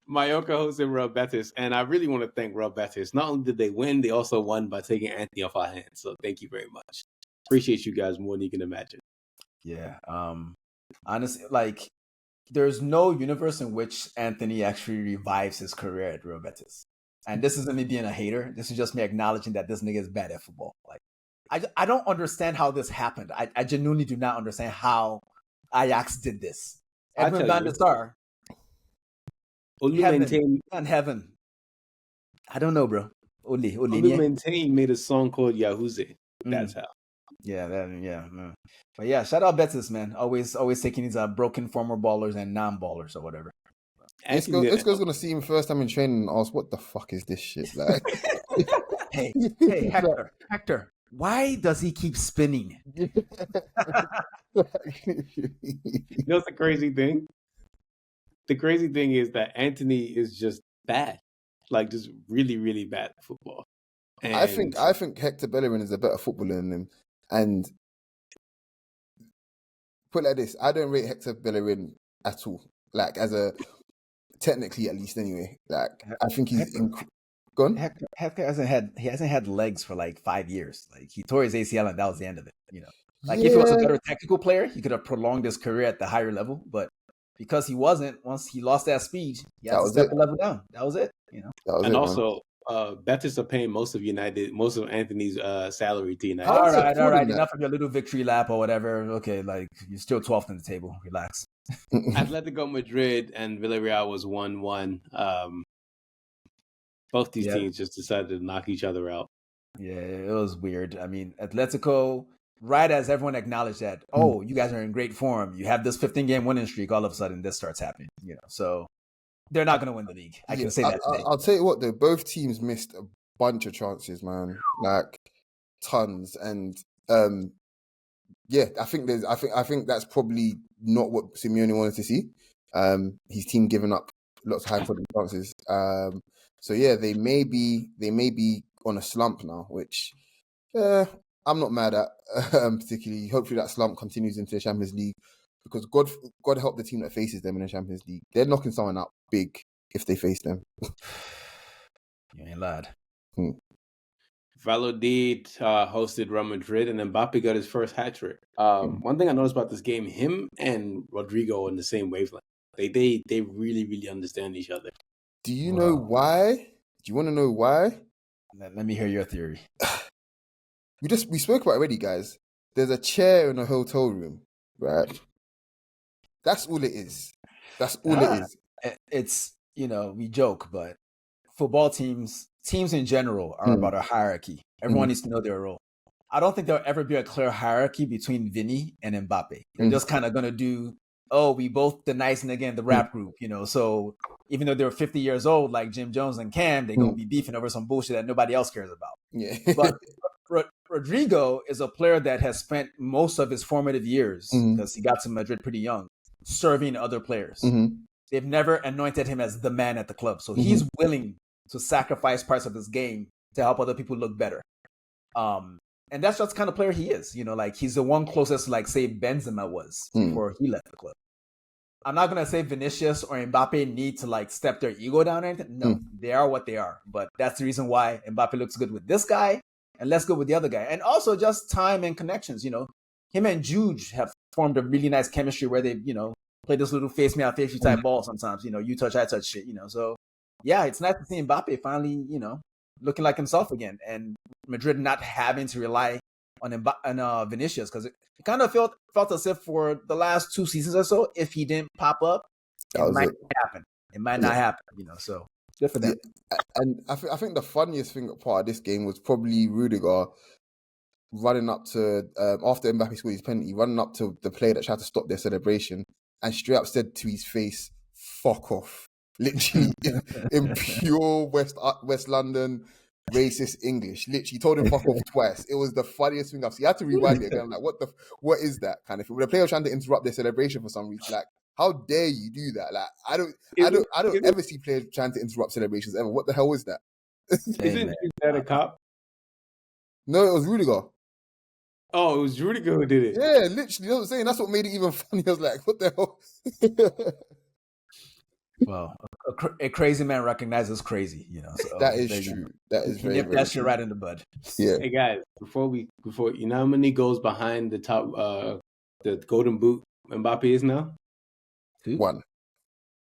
Mallorca hosted Real Betis, and I really want to thank Real Betis. Not only did they win, they also won by taking Anthony off our hands. So thank you very much. Appreciate you guys more than you can imagine. Yeah. Honestly, like, there's no universe in which Anthony actually revives his career at Real Betis. And this isn't me being a hater. This is just me acknowledging that this nigga is bad at football. Like, I don't understand how this happened. I genuinely do not understand how Ajax did this. Edwin van der Sar. Heaven. I don't know, bro. Maintain made a song called Yahuze. That's how. Yeah. But yeah, shout out Betis, man. Always taking these broken former ballers and non-ballers or whatever. This guy's gonna see him first time in training and ask, "What the fuck is this shit?" Like, hey, Hector, why does he keep spinning? You know what's the crazy thing? The crazy thing is that Anthony is just bad, like just really, really bad at football. And I think Hector Bellerin is a better footballer than him. And put it like this, I don't rate Hector Bellerin at all. Like technically at least anyway. Like I think he's gone. Hector hasn't had legs for like 5 years. Like he tore his ACL and that was the end of it. You know, like if he was a better technical player, he could have prolonged his career at the higher level. But because he wasn't, once he lost that speed, he had to step the level down. That was it. You know, and also. Betis are paying most of Anthony's salary to United. All right. Enough of your little victory lap or whatever. Okay, like you're still 12th on the table. Relax. Atletico Madrid and Villarreal was 1-1. Both these teams just decided to knock each other out. Yeah, it was weird. I mean, Atletico, right as everyone acknowledged that, oh, you guys are in great form. You have this 15-game winning streak. All of a sudden, this starts happening. You know, so. They're not going to win the league. I can say that today. I'll tell you what, though. Both teams missed a bunch of chances, man. Like tons, and I think that's probably not what Simeone wanted to see. His team giving up lots of high-quality chances. So yeah, they may be on a slump now, which I'm not mad at. Particularly, hopefully that slump continues into the Champions League. Because God help the team that faces them in the Champions League. They're knocking someone out big if they face them. You ain't lied. Valladolid hosted Real Madrid, and Mbappe got his first hat trick. One thing I noticed about this game, him and Rodrigo are on the same wavelength. They really, really understand each other. Do you know why? Do you want to know why? Let me hear your theory. We spoke about it already, guys. There's a chair in a hotel room, right? That's all it is. That's all it is. It's, we joke, but football teams in general are about a hierarchy. Everyone needs to know their role. I don't think there'll ever be a clear hierarchy between Vinny and Mbappe. They're just kind of going to do, we both the nice nigga in the rap group, so even though they're 50 years old, like Jim Jones and Cam, they're going to be beefing over some bullshit that nobody else cares about. Yeah. But Rodrigo is a player that has spent most of his formative years, because he got to Madrid pretty young, serving other players. They've never anointed him as the man at the club. So he's willing to sacrifice parts of his game to help other people look better. And that's just the kind of player he is. Like he's the one closest, like, say, Benzema was before he left the club. I'm not going to say Vinicius or Mbappe need to, like, step their ego down or anything. No, they are what they are. But that's the reason why Mbappe looks good with this guy and less good with the other guy. And also just time and connections. Him and Jude have formed a really nice chemistry where they, play this little face me, I'll face you type ball sometimes. You touch, I touch shit, So, yeah, it's nice to see Mbappe finally, looking like himself again. And Madrid not having to rely on Vinicius, because it kind of felt as if for the last 2 seasons or so, if he didn't pop up, it might happen. It might not happen, So good for them. Yeah. And I think the funniest thing part of this game was probably Rudiger running up to after Mbappe scored his penalty, running up to the player that tried to stop their celebration, and straight up said to his face, "Fuck off." Literally in pure West London racist English. Literally told him fuck off twice. It was the funniest thing I've seen. I had to rewind it again. I'm like, what is that kind of thing? When a player was trying to interrupt their celebration for some reason, like, how dare you do that? Like, I don't ever see players trying to interrupt celebrations ever. What the hell is that? Isn't that a cop? No, it was Rudiger. Oh, it was Rudiger who did it. Yeah, literally. You know what I'm saying? That's what made it even funny. I was like, what the hell? Well, a crazy man recognizes crazy, So that is true. That is very, very that shit true. right in the bud. Yeah. Hey guys, before you know how many goals behind the top the golden boot Mbappe is now? 2? 1.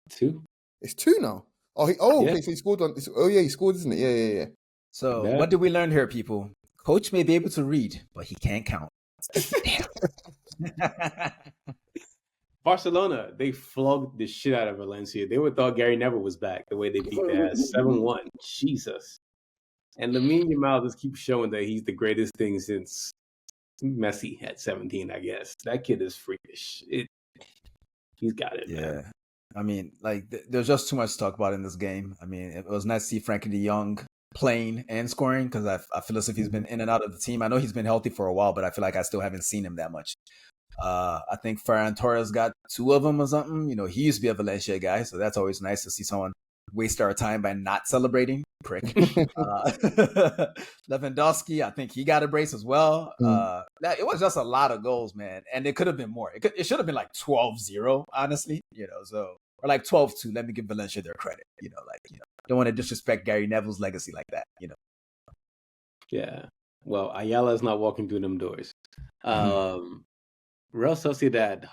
2? It's 2 now. Okay, so he scored on. He scored, isn't it? Yeah. So what did we learn here, people? Coach may be able to read, but he can't count. Barcelona, they flogged the shit out of Valencia. They would thought Gary Neville was back the way they beat their ass 7-1. Jesus. And Lamine Yamal just keeps showing that he's the greatest thing since Messi at 17, I guess. That kid is freakish. He's got it, man. I mean, there's just too much to talk about in this game. I mean, it was nice to see Frankie de Jong playing and scoring, because I feel as if he's been in and out of the team. I know he's been healthy for a while, but I feel like I still haven't seen him that much. I think Ferran Torres got 2 of them or something. He used to be a Valencia guy, so that's always nice to see someone waste our time by not celebrating. Prick. Lewandowski, I think he got a brace as well. It was just a lot of goals, man, and it could have been more. It should have been like 12-0, honestly. Or like 12-2. Let me give Valencia their credit. Don't want to disrespect Gary Neville's legacy like that. Yeah. Well, Ayala's not walking through them doors. Real Sociedad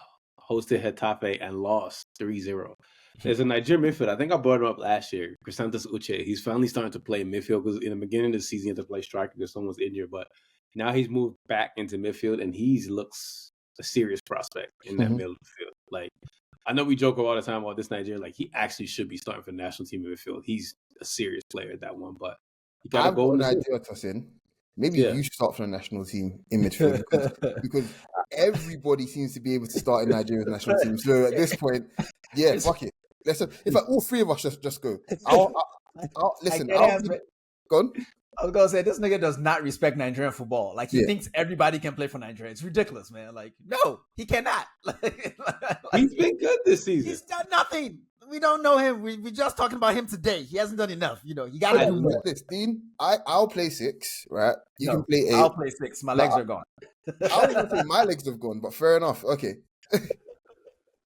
hosted Getafe and lost 3-0. There's a Nigerian midfield. I think I brought him up last year. Crisantos Uche. He's finally starting to play midfield, because in the beginning of the season he had to play striker because someone was injured. But now he's moved back into midfield, and he looks a serious prospect in that middle of the field. Like, I know we joke all the time about this Nigerian. Like, he actually should be starting for the national team in midfield. He's a serious player at that one. But he got to go. I've got an idea, Tosin. Maybe you should start for the national team in midfield, because everybody seems to be able to start in Nigeria's national team. So at this point, fuck it. Let's. In fact, all 3 of us just go. Listen. Go on. I was gonna say, this nigga does not respect Nigerian football. Like, he thinks everybody can play for Nigeria. It's ridiculous, man. Like, no, he cannot. He's been good this season. He's done nothing. We don't know him. We're just talking about him today. He hasn't done enough. You got to do more. This, Dean, I'll play 6, right? You can play 8. I'll play 6. My legs are gone. I was going to say my legs have gone, but fair enough. Okay.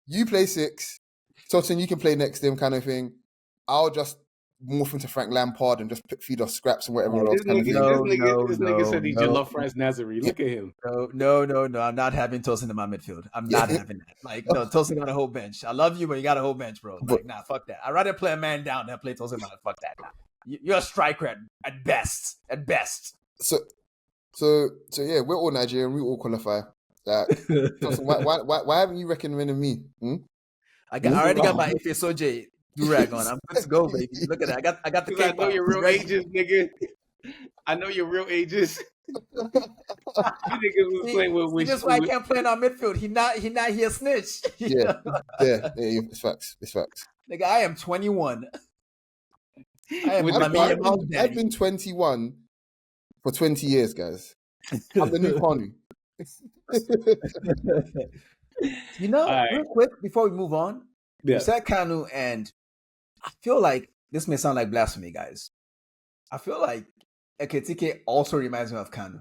You play 6. Tosin, you can play next to him, kind of thing. I'll just morph into Frank Lampard and just feed off scraps and whatever else. This nigga said he love France Nazari. Look at him. No. I'm not having Tosin in my midfield. I'm not having that. Like, no, Tosin got a whole bench. I love you, but you got a whole bench, bro. Like, nah, fuck that. I'd rather play a man down than play Tosin. Fuck that. Nah. You're a striker at best. At best. So yeah, we're all Nigerian. We all qualify. Like, Tosin, why haven't you recommended me? I already got my FSOJ durag on. I'm good to go, baby. Look at that. I got the cake. I know your real ages, nigga. I know your real ages. You niggas was playing with. That's why I can't play in our midfield. He a snitch. Yeah. It's facts. Nigga, I am 21. I've been 21 for 20 years, guys. I'm the new Kanu. Real quick before we move on, you said Kanu, and I feel like this may sound like blasphemy, guys. I feel like Ekitike also reminds me of Kanu.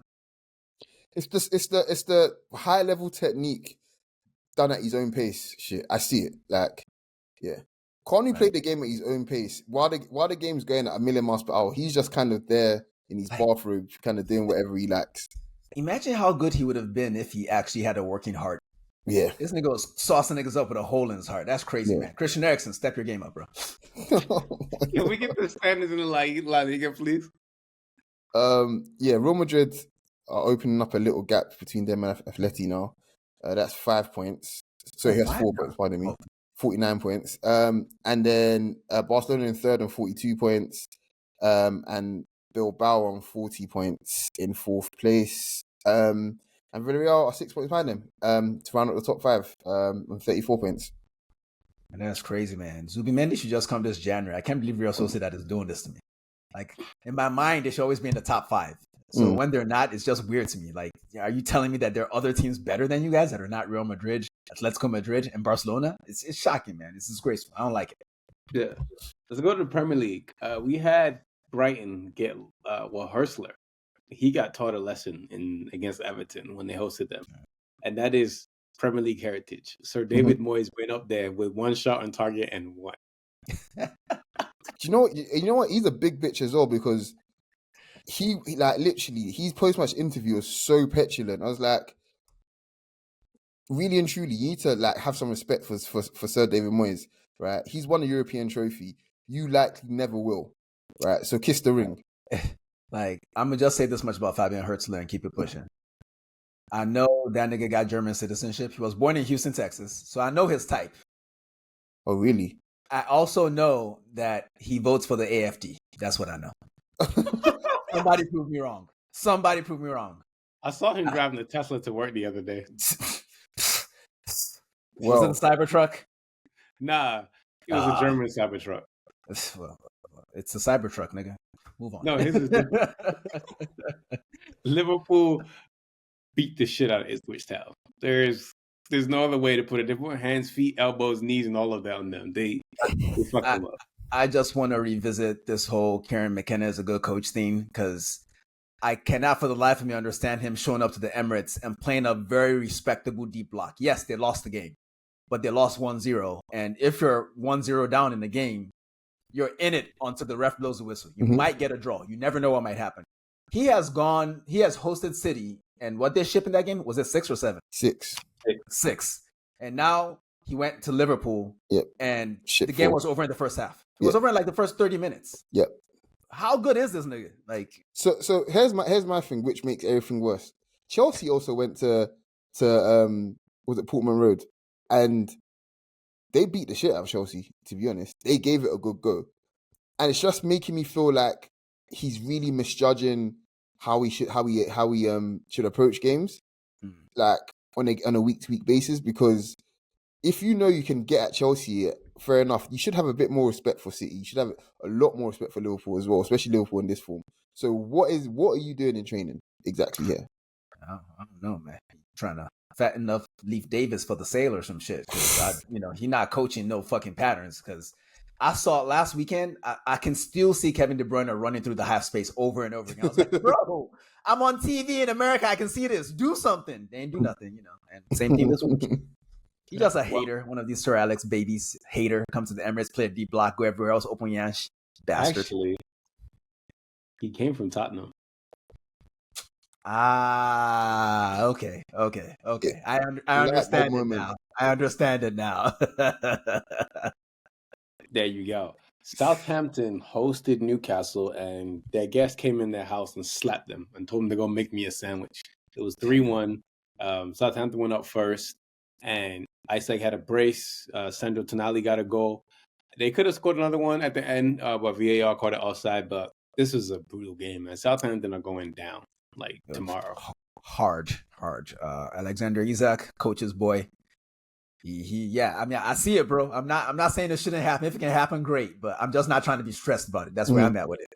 It's the high level technique done at his own pace. Shit, I see it. Like, yeah, Kanu played the game at his own pace while the game's going at a million miles per hour. He's just kind of there in his bathrobe, kind of doing whatever he likes. Imagine how good he would have been if he actually had a working heart. Yeah. This nigga was saucing niggas up with a hole in his heart. That's crazy, man. Christian Eriksen, step your game up, bro. Can we get the standards in the LaLiga, please? Real Madrid are opening up a little gap between them and Atleti now. That's 5 points. Sorry, that's 4 points, pardon me. 49 points. And then Barcelona in third on 42 points. And Bilbao on 40 points in fourth place. And Villarreal are 6 points behind them to round up the top 5 on 34 points. And that's crazy, man. Zubimendi should just come this January. I can't believe Real Sociedad is doing this to me. Like, in my mind, they should always be in the top 5. So when they're not, it's just weird to me. Like, are you telling me that there are other teams better than you guys that are not Real Madrid, Atletico Madrid, and Barcelona? It's shocking, man. It's disgraceful. I don't like it. Yeah. Let's go to the Premier League. We had Brighton get, Hurstler. He got taught a lesson against Everton when they hosted them. And that is Premier League heritage. Sir David Moyes went up there with one shot on target and won. You know what? He's a big bitch as well because he like literally his post-match interview was so petulant. I was like, really and truly, you need to like have some respect for Sir David Moyes, right? He's won a European trophy. You likely never will, right? So kiss the ring. Like, I'm gonna just say this much about Fabian Hurtzler and keep it pushing. I know that nigga got German citizenship. He was born in Houston, Texas, so I know his type. Oh, really? I also know that he votes for the AFD. That's what I know. Somebody prove me wrong. I saw him driving the Tesla to work the other day. Was it a Cybertruck? Nah, it was a German Cybertruck. Well, it's a Cybertruck, nigga. Move on. No, his is Liverpool beat the shit out of Ipswich Town. There's no other way to put it. They put hands, feet, elbows, knees, and all of that on them. They fucked them up. I just want to revisit this whole Kieran McKenna is a good coach thing because I cannot for the life of me understand him showing up to the Emirates and playing a very respectable deep block. Yes, they lost the game, but they lost 1-0. And if you're 1-0 down in the game, you're in it until the ref blows the whistle. You might get a draw. You never know what might happen. He has hosted City, and what they shipped in that game, was it 6 or 7? 6. 6. And now he went to Liverpool, and the game was over in the first half. It was over in like the first 30 minutes. Yep. How good is this nigga? Like, so here's my thing, which makes everything worse. Chelsea also went to was it Portman Road, and they beat the shit out of Chelsea. To be honest, they gave it a good go, and it's just making me feel like he's really misjudging how he should approach games, like on a week-to-week basis. Because if you know you can get at Chelsea, fair enough. You should have a bit more respect for City. You should have a lot more respect for Liverpool as well, especially Liverpool in this form. So what are you doing in training exactly here? I don't know, man. Trying to fatten up Leaf Davis for the sale or some shit. He not coaching no fucking patterns. Because I saw it last weekend. I can still see Kevin De Bruyne running through the half space over and over again. I was like, bro, I'm on TV in America. I can see this. Do something. They ain't do nothing, And same thing this week. He's just a hater. One of these Sir Alex babies. Hater. Comes to the Emirates, play a deep block, go everywhere else, open yash. Bastard. Actually, he came from Tottenham. Okay. I understand it now. I understand it now. There you go. Southampton hosted Newcastle, and their guest came in their house and slapped them and told them to go make me a sandwich. It was 3-1. Southampton went up first, and Isak had a brace. Sandro Tonali got a goal. They could have scored another one at the end, but VAR called it offside. But this was a brutal game, man. Southampton are going down tomorrow. Hard. Alexander Isak, coach's boy. I see it, bro. I'm not saying this shouldn't happen. If it can happen, great. But I'm just not trying to be stressed about it. That's where I'm at with it.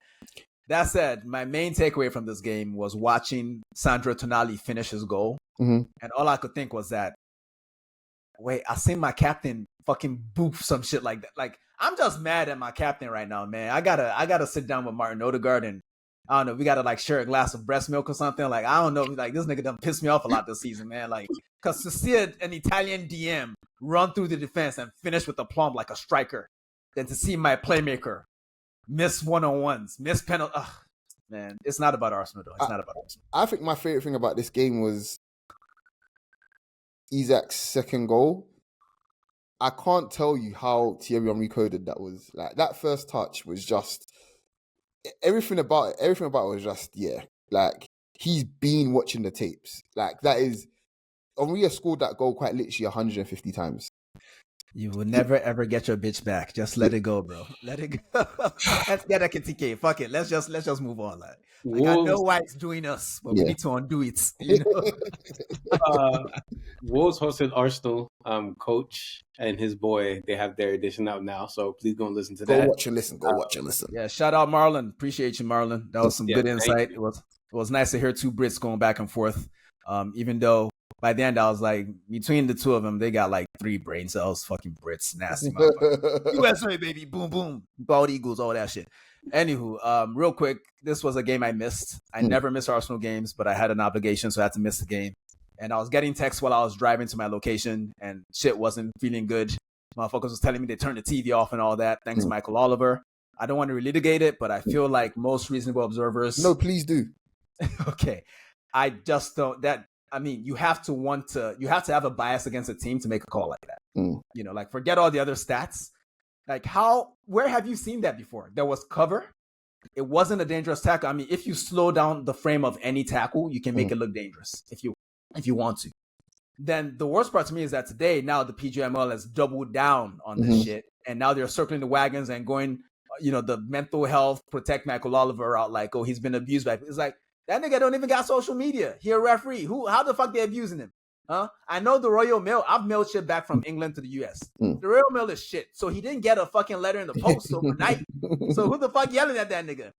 That said, my main takeaway from this game was watching Sandro Tonali finish his goal. And all I could think was that, wait, I seen my captain fucking boof some shit like that. Like, I'm just mad at my captain right now, man. I gotta sit down with Martin Odegaard and I don't know, we gotta share a glass of breast milk or something. Like, I don't know, this nigga done pissed me off a lot this season, man. Like, cause to see an Italian DM run through the defense and finish with a plumb like a striker, than to see my playmaker miss one-on-ones, miss penalty. Man, it's not about Arsenal though. It's not about Arsenal. I think my favorite thing about this game was Isak's second goal. I can't tell you how Thierry Henry coded that was. Like that first touch was just everything about it. Everything about it was just like he's been watching the tapes. Like that is Henry has scored that goal quite literally 150 times. You will never ever get your bitch back. Just let it go, bro. Let it go. Let's get Ekitike. Fuck it. Let's just move on. Like I know why it's doing us, but we need to undo it. You know. Wolves hosted Arsenal. Coach and his boy, they have their edition out now. So please go and listen to that. Go watch and listen. Yeah, shout out Marlon. Appreciate you, Marlon. That was some good insight. It was nice to hear two Brits going back and forth. Even though by the end I was like, between the two of them, they got like 3 brain cells. Fucking Brits, nasty motherfucker. USA baby, boom boom, bald eagles, all that shit. Anywho, real quick, this was a game I missed. I never miss Arsenal games, but I had an obligation, so I had to miss the game. And I was getting texts while I was driving to my location, and shit wasn't feeling good. Motherfuckers was telling me they turned the TV off and all that. Thanks, Michael Oliver. I don't want to relitigate it, but I feel like most reasonable observers. No, please do. Okay. I just don't. You have to have a bias against a team to make a call like that. You know, like forget all the other stats. Like where have you seen that before? There was cover. It wasn't a dangerous tackle. I mean, if you slow down the frame of any tackle, you can make it look dangerous if you want to. Then the worst part to me is that today, now the PGML has doubled down on this shit. And now they're circling the wagons and going, the mental health, protect Michael Oliver out like, oh, he's been abused by. It's like, that nigga don't even got social media. He a referee. How the fuck they abusing him? Huh? I know the Royal Mail. I've mailed shit back from England to the US. The Royal Mail is shit. So he didn't get a fucking letter in the post overnight. So who the fuck yelling at that nigga?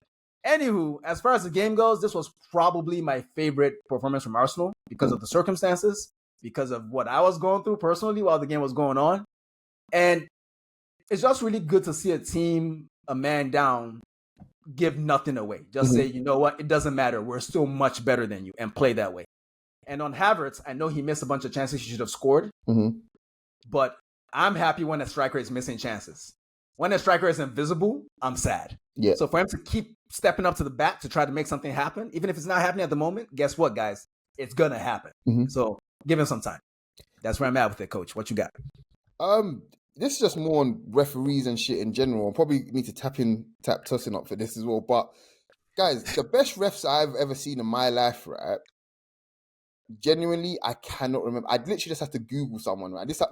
Anywho, as far as the game goes, this was probably my favorite performance from Arsenal because of the circumstances, because of what I was going through personally while the game was going on. And it's just really good to see a team, a man down, give nothing away. Just say, you know what? It doesn't matter. We're still much better than you, and play that way. And on Havertz, I know he missed a bunch of chances he should have scored, but I'm happy when a striker is missing chances. When a striker is invisible, I'm sad. Yeah. So for him to keep stepping up to the bat to try to make something happen, even if it's not happening at the moment, guess what, guys? It's going to happen. So give him some time. That's where I'm at with it, Coach. What you got? This is just more on referees and shit in general. I probably need to tap Tosin up for this as well. But guys, the best refs I've ever seen in my life, right? Genuinely, I cannot remember. I literally just had to Google someone, right? This I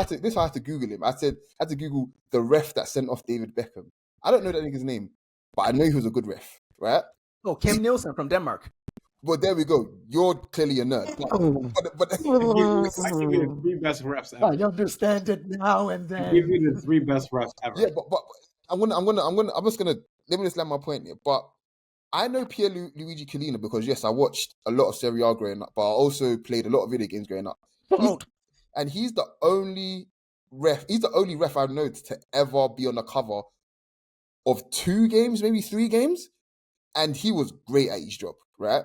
had to Google him. I had to Google the ref that sent off David Beckham. I don't know that nigga's name, but I know he was a good ref, right? Oh, Kim Nielsen from Denmark. Well, there we go. You're clearly a nerd. But I give you the 3 best refs ever. I understand it now and then. I give you the 3 best refs ever. Yeah, but I'm just gonna let me just land my point here. But I know Luigi Collina because yes, I watched a lot of Serie A growing up, but I also played a lot of video games growing up. And he's the only ref. He's the only ref I know to ever be on the cover of 2 games, maybe 3 games, and he was great at his job, right?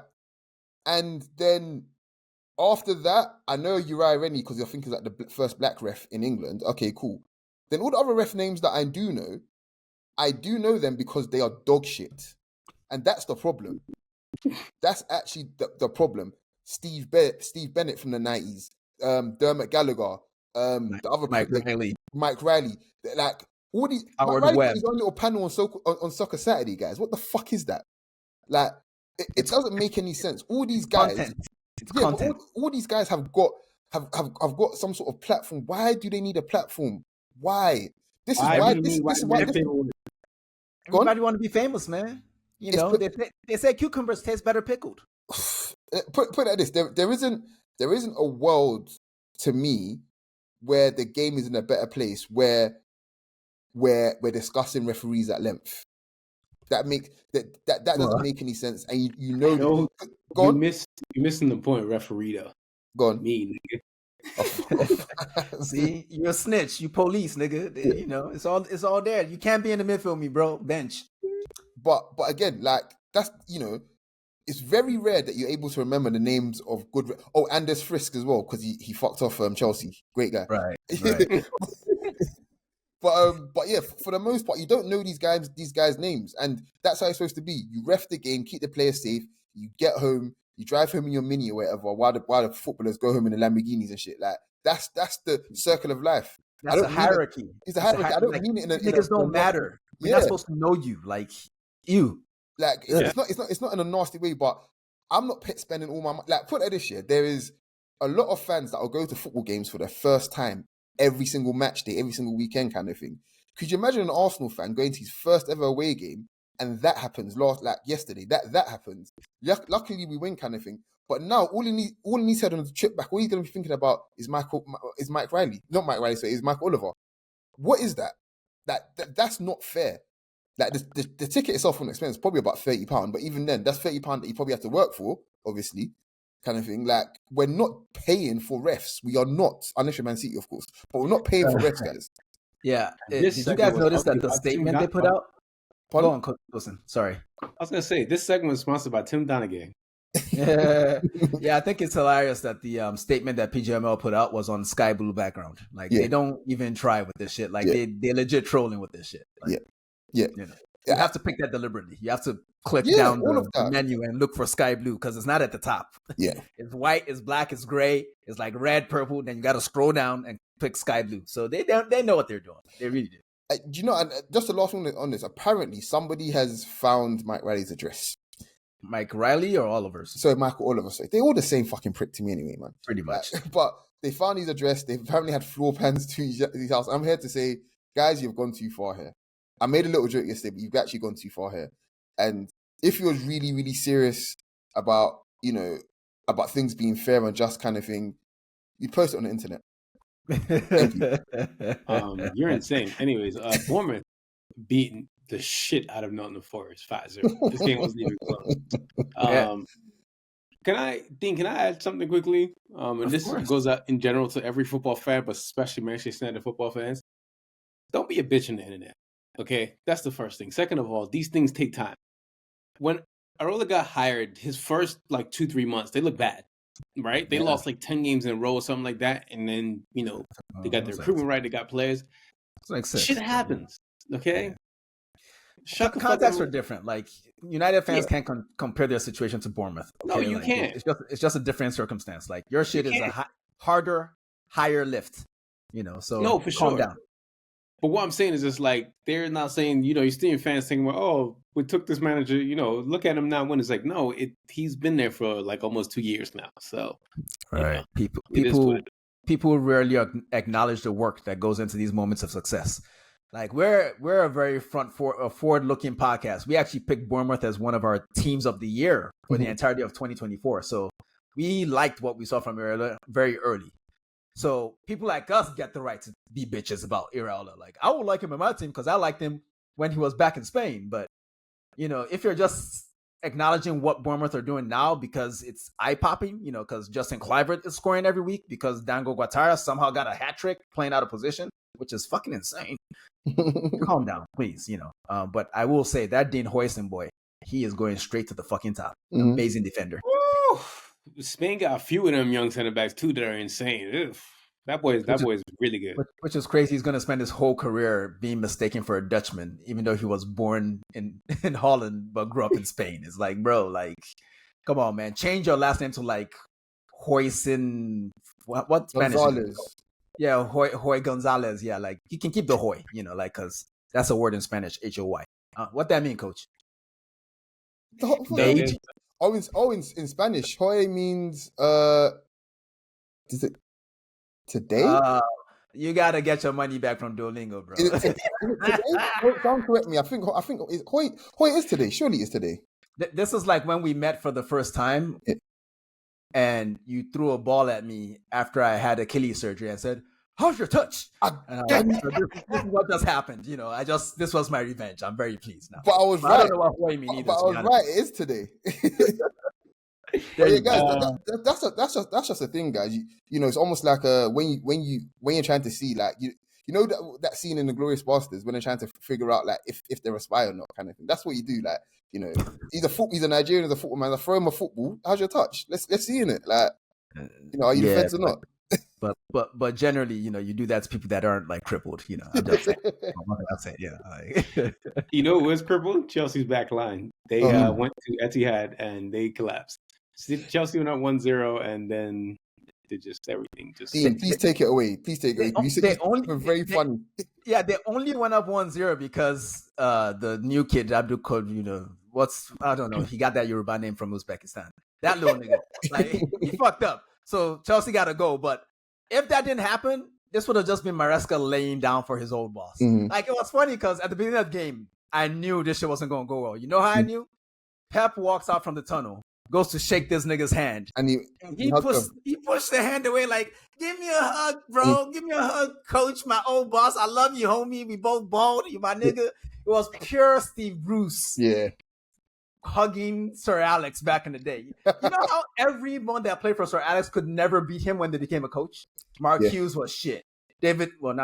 And then after that, I know Uriah Rennie because I think he's like the first black ref in England. Okay, cool. Then all the other ref names that I do know them because they are dog shit. And that's the problem. That's actually the problem. Steve Bennett from the 90s, Dermot Gallagher, the other Mike Riley. Like all these Mike Riley got his own little panel on Soccer Saturday, guys. What the fuck is that? Like it doesn't make any sense. All these guys, all these guys have got some sort of platform. Why do they need a platform? Why? This is why. Everybody want to be famous, man. You know, they say cucumbers taste better pickled. Put it like this: there isn't a world to me where the game is in a better place where we're discussing referees at length. That doesn't make any sense. And you know you're missing the point, referee though. Go on. Me, nigga. See, you're a snitch. You police, nigga. You know, it's all there. You can't be in the midfield, me bro. Bench. But again, like that's it's very rare that you're able to remember the names of good. Oh, and there's Frisk as well because he fucked off Chelsea. Great guy. Right. But yeah, for the most part, you don't know these guys' names, and that's how it's supposed to be. You ref the game, keep the players safe. You get home, You drive home in your Mini or whatever, while the footballers go home in the Lamborghinis and shit. Like that's the circle of life. That's a hierarchy. It's a hierarchy. I don't mean it in a niggas don't matter. We're not supposed to know you. Like you. Like it's not in a nasty way, but I'm not spending all my money. Like put it this year, there is a lot of fans that will go to football games for their first time every single match day, every single weekend kind of thing. Could you imagine an Arsenal fan going to his first ever away game and that happens yesterday? That happens. Luckily we win kind of thing. But now all he needs to head on the trip back, all he's going to be thinking about is Mike Riley. Not Mike Riley, sorry, is Mike Oliver. What is that? That's not fair. Like the ticket itself on expense is probably about £30, but even then, that's £30 that you probably have to work for, obviously, kind of thing. Like we're not paying for refs. We are not, unless you're Man City, of course, but we're not paying for refs, guys. Yeah. Did you guys notice that the statement they put out? Go on, Tosin. Sorry. I was gonna say this segment was sponsored by Tim Donaghy. Yeah, I think it's hilarious that the statement that PGML put out was on sky blue background. Like they don't even try with this shit. Like they legit trolling with this shit. Like, yeah. You know, you have to pick that deliberately. You have to click down the menu and look for sky blue because it's not at the top. Yeah, it's white, it's black, it's gray, it's like red, purple. Then you got to scroll down and pick sky blue. So they know what they're doing. They really do. Do you know? Just the last thing on this. Apparently, somebody has found Mike Riley's address. Mike Riley or Oliver's? So Michael Oliver. So they're all the same fucking prick to me anyway, man. Pretty much. But they found his address. They apparently had floor plans to his house. I'm here to say, guys, you've gone too far here. I made a little joke yesterday, but you've actually gone too far here. And if you was really, really serious about, about things being fair and just kind of thing, you'd post it on the internet. Thank you. You're insane. Anyways, Bournemouth beating the shit out of Nottingham Forest 5-0. This game wasn't even close. Dean, can I add something quickly? And this goes out in general to every football fan, but especially Manchester United football fans. Don't be a bitch on the internet. Okay, that's the first thing. Second of all, these things take time. When Arola got hired, his first 2-3 months, they look bad, right? They lost 10 games in a row or something like that, and then they got their recruitment right, they got players. It's like shit happens, okay? Contexts are different. Like United fans can't compare their situation to Bournemouth. Okay? No, you can't. It's just a different circumstance. Like your shit is a harder, higher lift. So no, for calm sure. down. But what I'm saying is just they're not saying, you're seeing fans saying, well, oh, we took this manager, look at him now when it's like, no, he's been there for almost 2 years now. So right. People rarely acknowledge the work that goes into these moments of success. Like we're a very forward-looking podcast. We actually picked Bournemouth as one of our teams of the year for the entirety of 2024. So we liked what we saw from Iraola very early. So people like us get the right to be bitches about Iraola. Like I would like him in my team because I liked him when he was back in Spain. But if you're just acknowledging what Bournemouth are doing now because it's eye-popping, because Justin Kluivert is scoring every week because Dango Guattara somehow got a hat trick playing out of position, which is fucking insane. Calm down, please. But I will say that Deen Huijsen boy, he is going straight to the fucking top. Amazing defender. Woo! Spain got a few of them young center backs too that are insane. Ugh. That boy is really good. Which is crazy. He's going to spend his whole career being mistaken for a Dutchman, even though he was born in Holland but grew up in Spain. It's like, bro, come on, man, change your last name to Huijsen. What Spanish? Gonzalez. Yeah, Hoy Gonzalez. Yeah, you can keep the Hoy, because that's a word in Spanish, HOY. What that mean, coach? Age. In Spanish, Hoy means is it today? You gotta get your money back from Duolingo, bro. Today? Don't correct me. I think Hoy is today. Surely it's today. This is like when we met for the first time. And you threw a ball at me after I had Achilles surgery and said, "How's your touch?" This is what just happened. This was my revenge. I'm very pleased now. But I was right. I don't know what Hoy mean either. But I was right. It is today. Guys, that's just a thing, guys. It's almost like when you're trying to see that scene in The Glorious Bastards when they're trying to figure out if they're a spy or not, kind of thing. That's what you do. He's a Nigerian, he's a football man. I throw him a football. How's your touch? Let's see in it. Are you defense or not? But generally, you do that to people that aren't crippled. I'm just saying. I'm saying, who was crippled? Chelsea's back line. They went to Etihad and they collapsed. Chelsea went up 1-0, and then did just everything. Dean, please take it away. Please take it away. You said very funny. Yeah, they only went up 1-0 because the new kid Abdul Qadir, I don't know. He got that Yoruba name from Uzbekistan. That little nigga, like he fucked up. So Chelsea got to go. But if that didn't happen, this would have just been Maresca laying down for his old boss. Mm-hmm. Like, it was funny because at the beginning of the game, I knew this shit wasn't going to go well. You know how I knew? Pep walks out from the tunnel, goes to shake this nigga's hand. And he pushed the hand away like, give me a hug, bro. Give me a hug, coach, my old boss. I love you, homie. We both bald. You my nigga. It was pure Steve Bruce. Yeah. Hugging Sir Alex back in the day. You know how everyone that played for Sir Alex could never beat him when they became a coach? Mark Hughes was shit. Not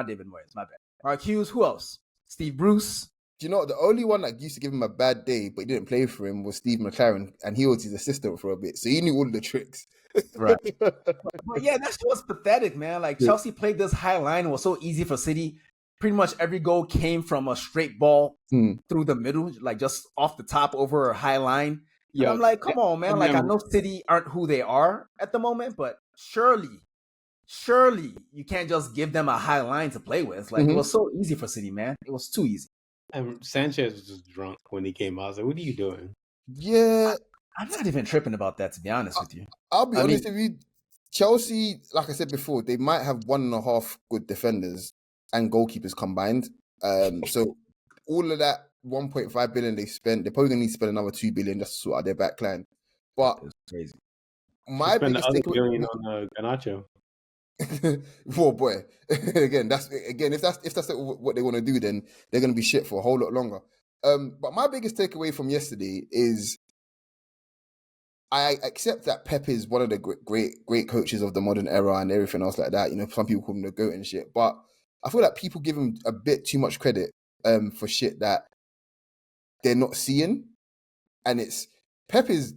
David Moyes, my bad. Mark Hughes, who else? Steve Bruce. Do you know, the only one that used to give him a bad day, but he didn't play for him, was Steve McLaren, and he was his assistant for a bit, so he knew all the tricks. Right. but yeah, that shit was pathetic, man. Like, Chelsea played this high line. It was so easy for City. Pretty much every goal came from a straight ball through the middle, like just off the top over a high line. Yeah, I'm like, come on, man. Like, I know City aren't who they are at the moment, but surely you can't just give them a high line to play with. Like, it was so easy for City, man. It was too easy. And Sanchez was just drunk when he came out. I was like, what are you doing? Yeah. I'm not even tripping about that, to be honest with you. I'll be honest with you. Chelsea, like I said before, they might have 1.5 good defenders and goalkeepers combined. So all of that 1.5 billion they spent, they're probably going to need to spend another 2 billion just to sort out their backline. But it's crazy. My biggest thing billion on Garnacho. Poor boy. If that's what they want to do, then they're going to be shit for a whole lot longer. But my biggest takeaway from yesterday is I accept that Pep is one of the great coaches of the modern era and everything else like that. You know, some people call him the GOAT and shit, but I feel like people give him a bit too much credit for shit that they're not seeing. And Pep is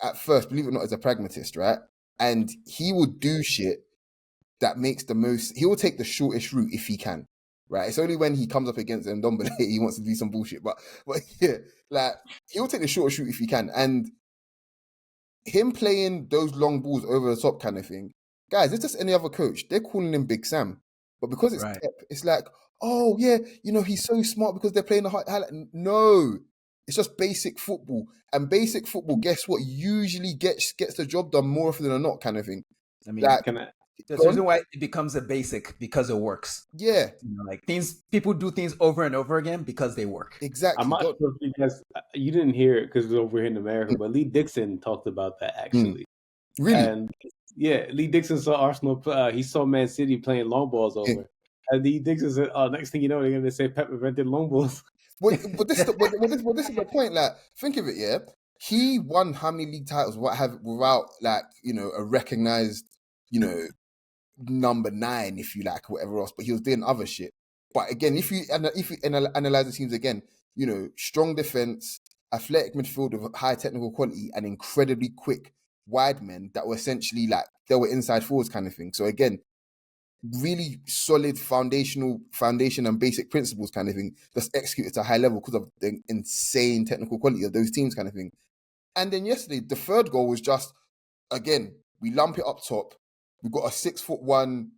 at first, believe it or not, is a pragmatist, right? And he will do shit that makes the most. He will take the shortest route if he can, right? It's only when he comes up against Ndombele he wants to do some bullshit. But yeah, like, he will take the shortest route if he can. And him playing those long balls over the top kind of thing, guys, it's just any other coach. They're calling him Big Sam. But because it's Pep, it's like, oh yeah, you know, he's so smart because they're playing the highlight. No, it's just basic football. And basic football, guess what? Usually gets the job done more often than not, kind of thing. I mean, the reason why it becomes a basic because it works. Yeah, you know, like people do things over and over again because they work. Exactly. I'm not sure if you guys, you didn't hear it because it was over here in America, but Lee Dixon talked about that actually. Really? And yeah, Lee Dixon saw Arsenal. He saw Man City playing long balls over. And Lee Dixon said, "Oh, next thing you know, they're going to say Pep invented long balls." But this is the point. Like, think of it. Yeah, he won how many league titles? Without like, you know, a recognized, you know, number 9, if you like, whatever else. But he was doing other shit. But again, if you analyze the teams again, you know, strong defense, athletic midfield of high technical quality, and incredibly quick wide men that were essentially like they were inside forwards kind of thing. So again, really solid foundation and basic principles kind of thing that's executed to a high level because of the insane technical quality of those teams kind of thing. And then yesterday, the third goal was just, again, we lump it up top. We've got a 6'1"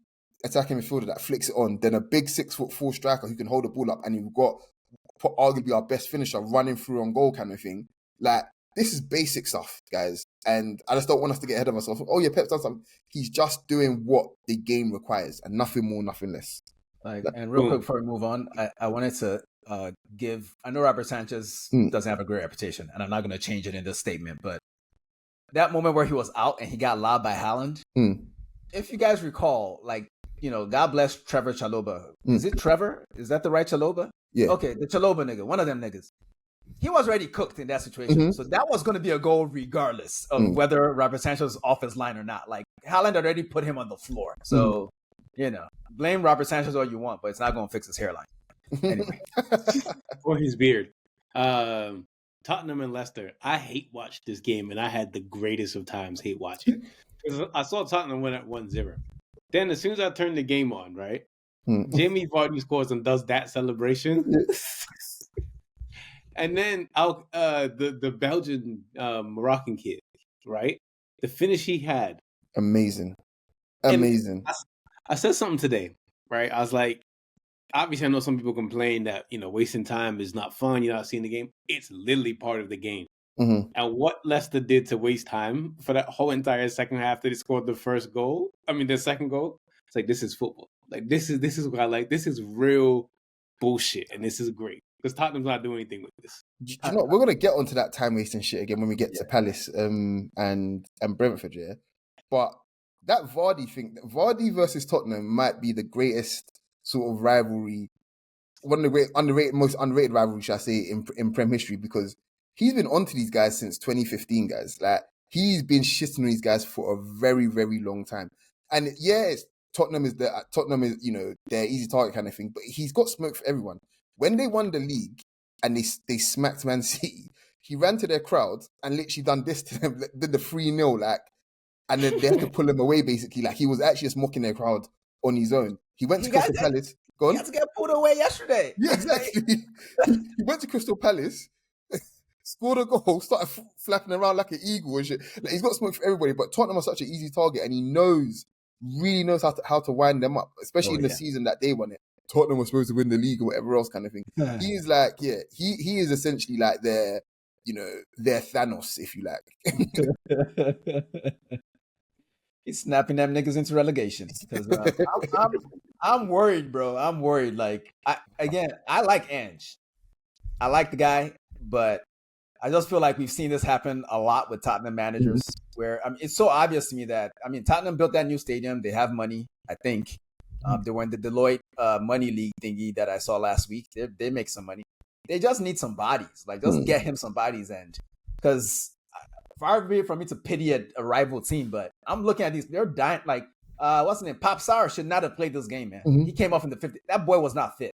attacking midfielder that flicks it on, then a big 6'4" striker who can hold the ball up, and you've got arguably our best finisher running through on goal kind of thing. Like, this is basic stuff, guys. And I just don't want us to get ahead of ourselves. Oh yeah, Pep's done something. He's just doing what the game requires and nothing more, nothing less. And real quick before we move on, I wanted to I know Robert Sanchez doesn't have a great reputation, and I'm not going to change it in this statement, but that moment where he was out and he got lobbed by Haaland, if you guys recall, like, you know, God bless Trevor Chalobah. Is it Trevor? Is that the right Chalobah? Yeah. Okay, the Chalobah nigga, one of them niggas. He was already cooked in that situation. So that was going to be a goal regardless of whether Robert Sanchez was off his line or not. Like, Haaland already put him on the floor. So, you know, blame Robert Sanchez all you want, but it's not going to fix his hairline. Anyway. Or his beard. Tottenham and Leicester. I hate watched this game, and I had the greatest of times hate watching. Because I saw Tottenham win at 1-0. Then as soon as I turned the game on, right, Jamie Vardy scores and does that celebration. And then the Belgian Moroccan kid, right? The finish he had. Amazing. I said something today, right? I was like, obviously, I know some people complain that, wasting time is not fun. You're not seeing the game. It's literally part of the game. Mm-hmm. And what Leicester did to waste time for that whole entire second half that they scored the second goal. It's like, this is football. Like, this is what I like. This is real bullshit. And this is great. Because Tottenham's not doing anything with this. Do you know, we're going to get onto that time wasting shit again when we get to Palace and Brentford, yeah? But that Vardy thing, Vardy versus Tottenham might be the greatest sort of rivalry, one of the most underrated rivalries, should I say, in Prem history, because he's been onto these guys since 2015, guys. Like, he's been shitting on these guys for a very, very long time. And Tottenham is, their easy target kind of thing, but he's got smoke for everyone. When they won the league and they smacked Man City, he ran to their crowd and literally done this to them, did the 3-0, like, and then they had to pull him away, basically. Like, he was actually just mocking their crowd on his own. He went to Crystal Palace. Go on. He had to get pulled away yesterday. Yeah, exactly. He went to Crystal Palace, scored a goal, started flapping around like an eagle and shit. Like, he's got smoke for everybody, but Tottenham are such an easy target, and he really knows how to wind them up, especially in the season that they won it. Tottenham was supposed to win the league or whatever else kind of thing. He's like, he is essentially like their Thanos, if you like. He's snapping them niggas into relegation. Because I'm worried, bro. I'm worried. Like, I like Ange. I like the guy, but I just feel like we've seen this happen a lot with Tottenham managers, where it's so obvious to me that Tottenham built that new stadium. They have money, I think. They were in the Deloitte money league thingy that I saw last week. They make some money. They just need some bodies. Like, just get him some bodies, and because far be it from me to pity a rival team, but I'm looking at these. They're dying. Like, what's his name? Pop Sauer should not have played this game, man. He came off in the 50th. That boy was not fit,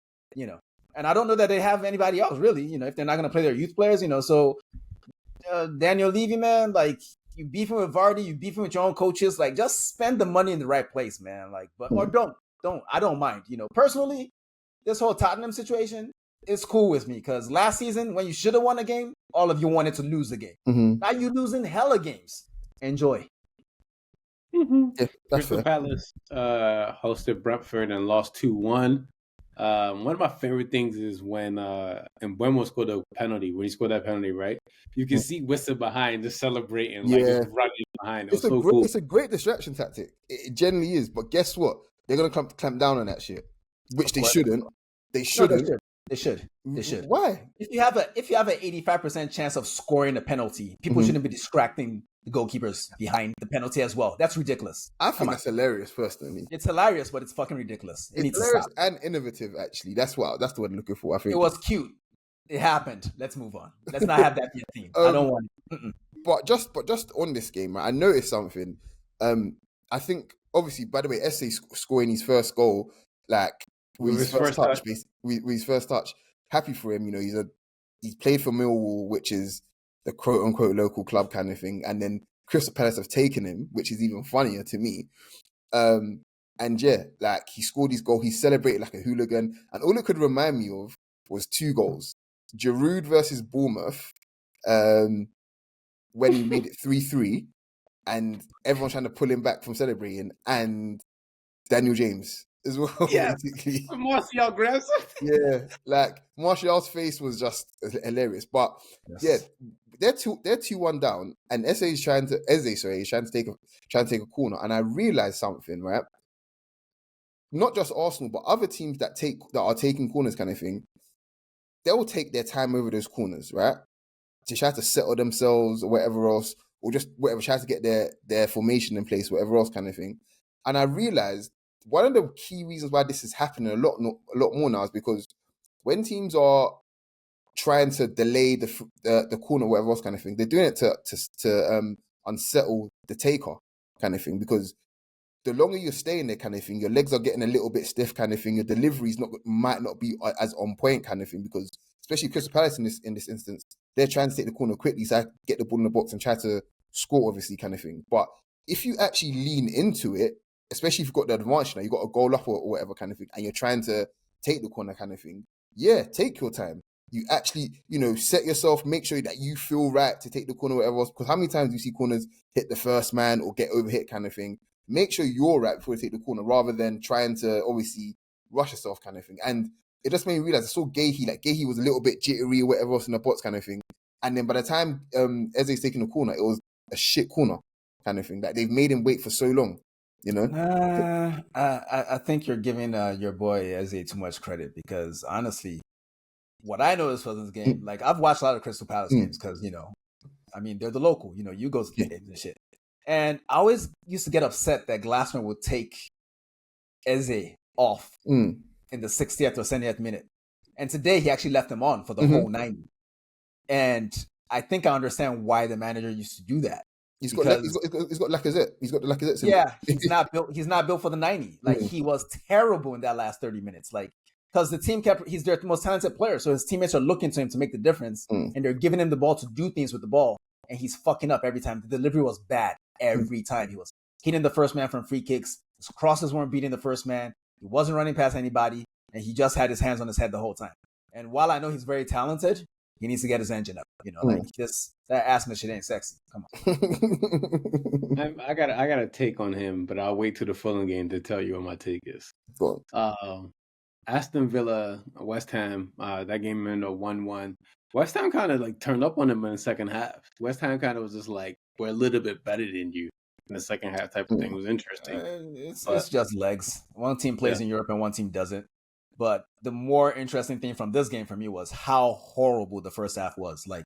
And I don't know that they have anybody else, really, if they're not going to play their youth players, So Daniel Levy, man, like, you beefing with Vardy, you beefing with your own coaches, like, just spend the money in the right place, man. Like, or don't. I don't mind. Personally, this whole Tottenham situation is cool with me, because last season, when you should have won a game, all of you wanted to lose the game. Now you losing hella games. Enjoy. Yeah, Crystal Palace hosted Brentford and lost 2-1. One of my favorite things is when Mbeumo scored a penalty. When he scored that penalty, right? You can see Wissa behind just celebrating, like just running behind. It was so cool. It's a great distraction tactic. It generally is. But guess what? They're gonna clamp down on that shit, which they shouldn't. They shouldn't. No, they should. Why? If you have an 85% chance of scoring a penalty, people shouldn't be distracting the goalkeepers behind the penalty as well. That's ridiculous. I think that's hilarious, personally. It's hilarious, but it's fucking ridiculous. It's hilarious and innovative, actually. That's the word I'm looking for, I think. It was cute. It happened. Let's move on. Let's not have that be a theme. I don't want it. But just on this game, I noticed something. I think, obviously, by the way, Esse scoring his first goal, like, with his first touch, basically, with his first touch. Happy for him, he's played for Millwall, which is the quote unquote local club kind of thing, and then Crystal Palace have taken him, which is even funnier to me. And yeah, like, he scored his goal, he celebrated like a hooligan, and all it could remind me of was 2 goals: Giroud versus Bournemouth, when he made it 3-3, and everyone trying to pull him back from celebrating, and Daniel James as well, basically. Martial grandson. Yeah, like, Martial's face was just hilarious. But yeah, they're 2-1 down, and Eze is trying to take a corner. And I realized something, right? Not just Arsenal, but other teams that are taking corners, kind of thing. They will take their time over those corners, right? To try to settle themselves or whatever else, or just whatever, try to get their formation in place, whatever else, kind of thing. And I realized one of the key reasons why this is happening a lot more now is because when teams are trying to delay the corner, whatever else kind of thing, they're doing it to unsettle the taker, kind of thing. Because the longer you're staying there, kind of thing, your legs are getting a little bit stiff, kind of thing. Your deliveries might not be as on point, kind of thing. Because especially Crystal Palace in this instance, they're trying to take the corner quickly, so I get the ball in the box and try to score, obviously, kind of thing. But if you actually lean into it, especially if you've got the advantage now, you've got a goal up or whatever kind of thing, and you're trying to take the corner, kind of thing, yeah, take your time. you actually, set yourself, make sure that you feel right to take the corner, whatever else. Because how many times do you see corners hit the first man or get overhit kind of thing? Make sure you're right before you take the corner, rather than trying to obviously rush yourself kind of thing. And it just made me realize I saw Gahey was a little bit jittery or whatever else in the box kind of thing. And then by the time Eze's taking the corner, it was a shit corner kind of thing. Like, they've made him wait for so long, I think you're giving your boy Eze too much credit, because honestly, what I noticed from this game, like, I've watched a lot of Crystal Palace games because, they're the local, you go to the games and shit. And I always used to get upset that Glassman would take Eze off in the 60th or 70th minute. And today he actually left him on for the whole 90. And I think I understand why the manager used to do that. He's got Lacazette. He's got the Lacazette symbol. Yeah, he's not built for the 90. Like, he was terrible in that last 30 minutes. Like, because the team he's their most talented player, so his teammates are looking to him to make the difference, and they're giving him the ball to do things with the ball, and he's fucking up every time. The delivery was bad every time. He was hitting the first man from free kicks. His crosses weren't beating the first man. He wasn't running past anybody, and he just had his hands on his head the whole time. And while I know he's very talented, he needs to get his engine up. That Asma shit ain't sexy. Come on. I got a take on him, but I'll wait till the Fulham game to tell you what my take is. Go on. Aston Villa, West Ham, that game ended 1-1. West Ham kind of like turned up on them in the second half. West Ham kind of was just like, we're a little bit better than you in the second half type of thing. It was interesting. It's just legs. One team plays in Europe and one team doesn't. But the more interesting thing from this game for me was how horrible the first half was. Like,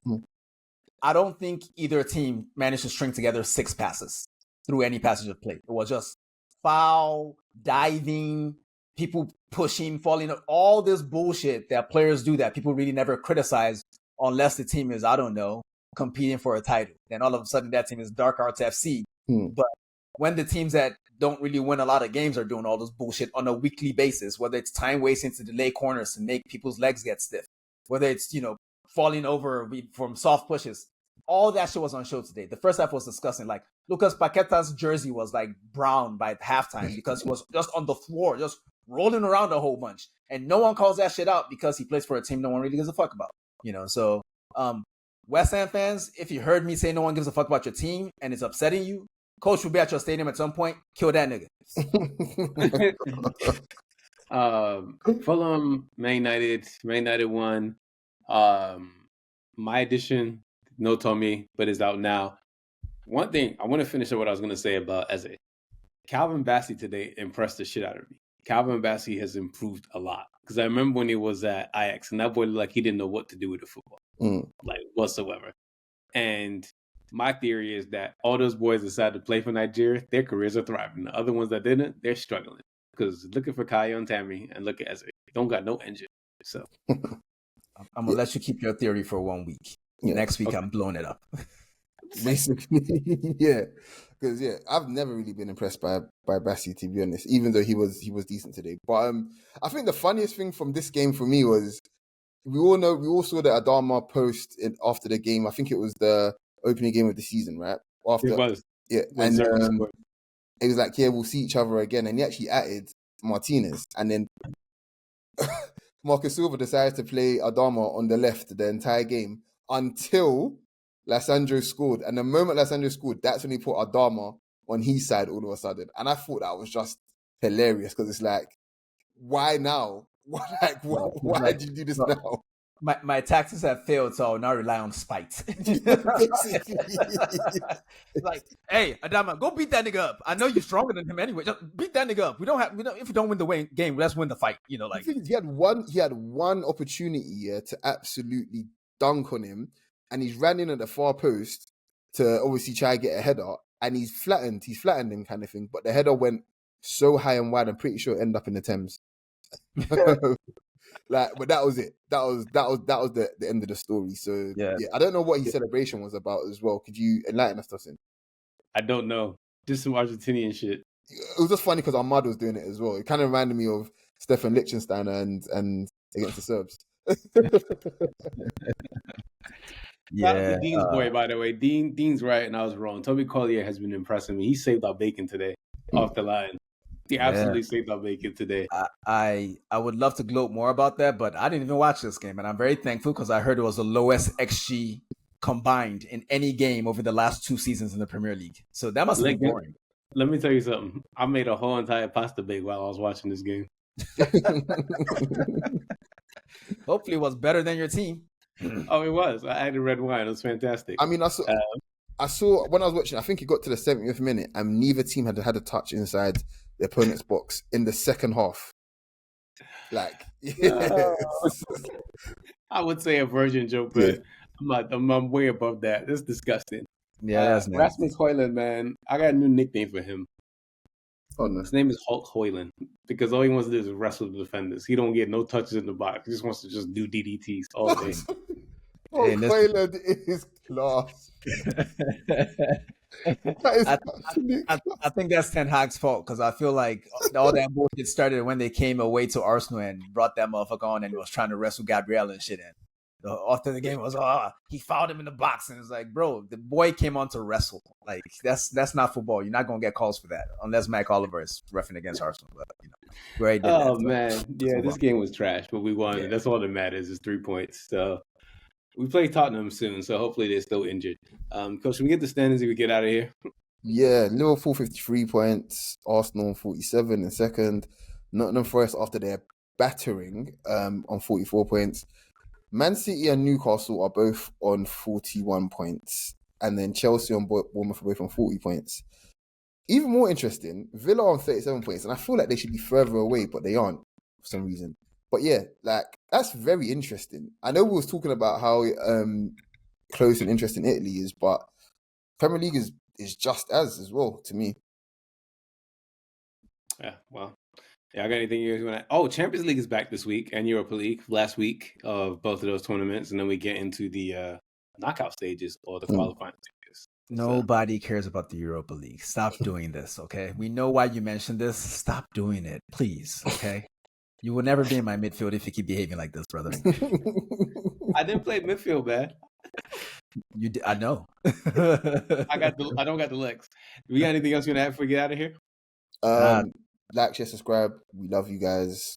I don't think either team managed to string together 6 passes through any passage of play. It was just foul, diving, people pushing, falling, all this bullshit that players do that people really never criticize unless the team is, I don't know, competing for a title. Then all of a sudden that team is Dark Arts FC. But when the teams that don't really win a lot of games are doing all this bullshit on a weekly basis, whether it's time wasting to delay corners to make people's legs get stiff, whether it's, falling over from soft pushes, all that shit was on show today. The first half was disgusting. Like, Lucas Paqueta's jersey was like brown by halftime because he was just on the floor, just rolling around a whole bunch. And no one calls that shit out because he plays for a team no one really gives a fuck about. So West Ham fans, if you heard me say no one gives a fuck about your team and it's upsetting you, coach will be at your stadium at some point. Kill that nigga. Fulham, Man United won. My edition, no Tommy, but is out now. One thing, I want to finish up what I was going to say about Eze. Calvin Bassey today impressed the shit out of me. Calvin Bassey has improved a lot. Because I remember when he was at Ajax, and that boy looked like he didn't know what to do with the football. Like, whatsoever. And my theory is that all those boys decided to play for Nigeria, their careers are thriving. The other ones that didn't, they're struggling. Because looking for Kaya and Tammy and look at Eze. They don't got no engine. So I'm going to let you keep your theory for 1 week. Next week, I'm blowing it up. Basically, yeah. Because, I've never really been impressed by Bassey, to be honest, even though he was decent today. But I think the funniest thing from this game for me was we all saw the Adama post after the game. I think it was the opening game of the season, right? After, it was. Yeah. And it was like, we'll see each other again. And he actually added Martinez. And then Marcus Silva decided to play Adama on the left the entire game until Lissandro scored. And the moment Lissandro scored, that's when he put Adama on his side all of a sudden. And I thought that was just hilarious because it's like, why now? Why did you do this now? My tactics have failed, so I'll now rely on spite. Like, hey, Adama, go beat that nigga up. I know you're stronger than him anyway. Just beat that nigga up. If we don't win the game, let's win the fight. Like, he had one opportunity to absolutely dunk on him, and he's ran in at the far post to obviously try and get a header, and he's flattened him kind of thing. But the header went so high and wide, I'm pretty sure it ended up in the Thames. But that was it. That was the end of the story. So I don't know what his celebration was about as well. Could you enlighten us, Tosin? I don't know. Just some Argentinian shit. It was just funny because Ahmad was doing it as well. It kind of reminded me of Stefan Liechtensteiner and against the Serbs. Yeah. Dean's boy, by the way. Dean's right and I was wrong. Toby Collier has been impressing me. He saved our bacon today off the line. He absolutely saved our bacon today. I would love to gloat more about that, but I didn't even watch this game, and I'm very thankful because I heard it was the lowest XG combined in any game over the last 2 seasons in the Premier League. So that must be boring. Let me tell you something. I made a whole entire pasta bake while I was watching this game. Hopefully it was better than your team. Oh, it was. I had a red wine. It was fantastic. I mean, I saw when I was watching, I think it got to the 70th minute and neither team had a touch inside the opponent's box in the second half. Like, I would say a virgin joke, but I'm way above that. That's disgusting. Yeah, that's nasty. Rasmus Højlund, man, I got a new nickname for him. Oh, no. His name is Hulk Højlund because all he wants to do is wrestle the defenders. He don't get no touches in the box. He just wants to just do DDTs all day. Hulk Højlund is class. I think that's Ten Hag's fault because I feel like all that bullshit started when they came away to Arsenal and brought that motherfucker on and was trying to wrestle Gabriel and shit in. After the game was, he fouled him in the box, and it's like, bro, the boy came on to wrestle. Like that's not football. You're not gonna get calls for that unless Mike Oliver is reffing against Arsenal. But right? Man, yeah, this game was trash, but we won. Yeah. That's all that matters is 3 points. So we play Tottenham soon, so hopefully they're still injured. Coach, can we get the standings if we get out of here? Yeah, Liverpool 53 points, Arsenal 47 in second, Nottingham Forest after their battering on 44 points. Man City and Newcastle are both on 41 points, and then Chelsea and Bournemouth are both on 40 points. Even more interesting, Villa on 37 points, and I feel like they should be further away, but they aren't for some reason. But yeah, like that's very interesting. I know we was talking about how close and interesting Italy is, but Premier League is just as well to me. Yeah, well. Yeah, I got anything you guys want to... Oh, Champions League is back this week and Europa League last week of both of those tournaments. And then we get into the knockout stages or the qualifying stages. Nobody cares about the Europa League. Stop doing this, okay? We know why you mentioned this. Stop doing it, please, okay? You will never be in my midfield if you keep behaving like this, brother. I didn't play midfield, man. You did, I know. I don't got the legs. Do we got anything else you want to add before we get out of here? Like, share, subscribe. We love you guys.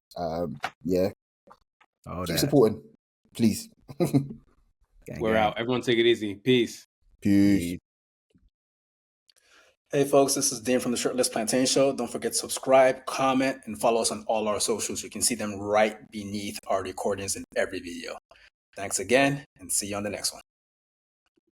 Yeah. Keep supporting, please. We're out. Everyone take it easy. Peace. Peace. Hey, folks. This is Deen from the Shirtless Plantain Show. Don't forget to subscribe, comment, and follow us on all our socials. You can see them right beneath our recordings in every video. Thanks again, and see you on the next one.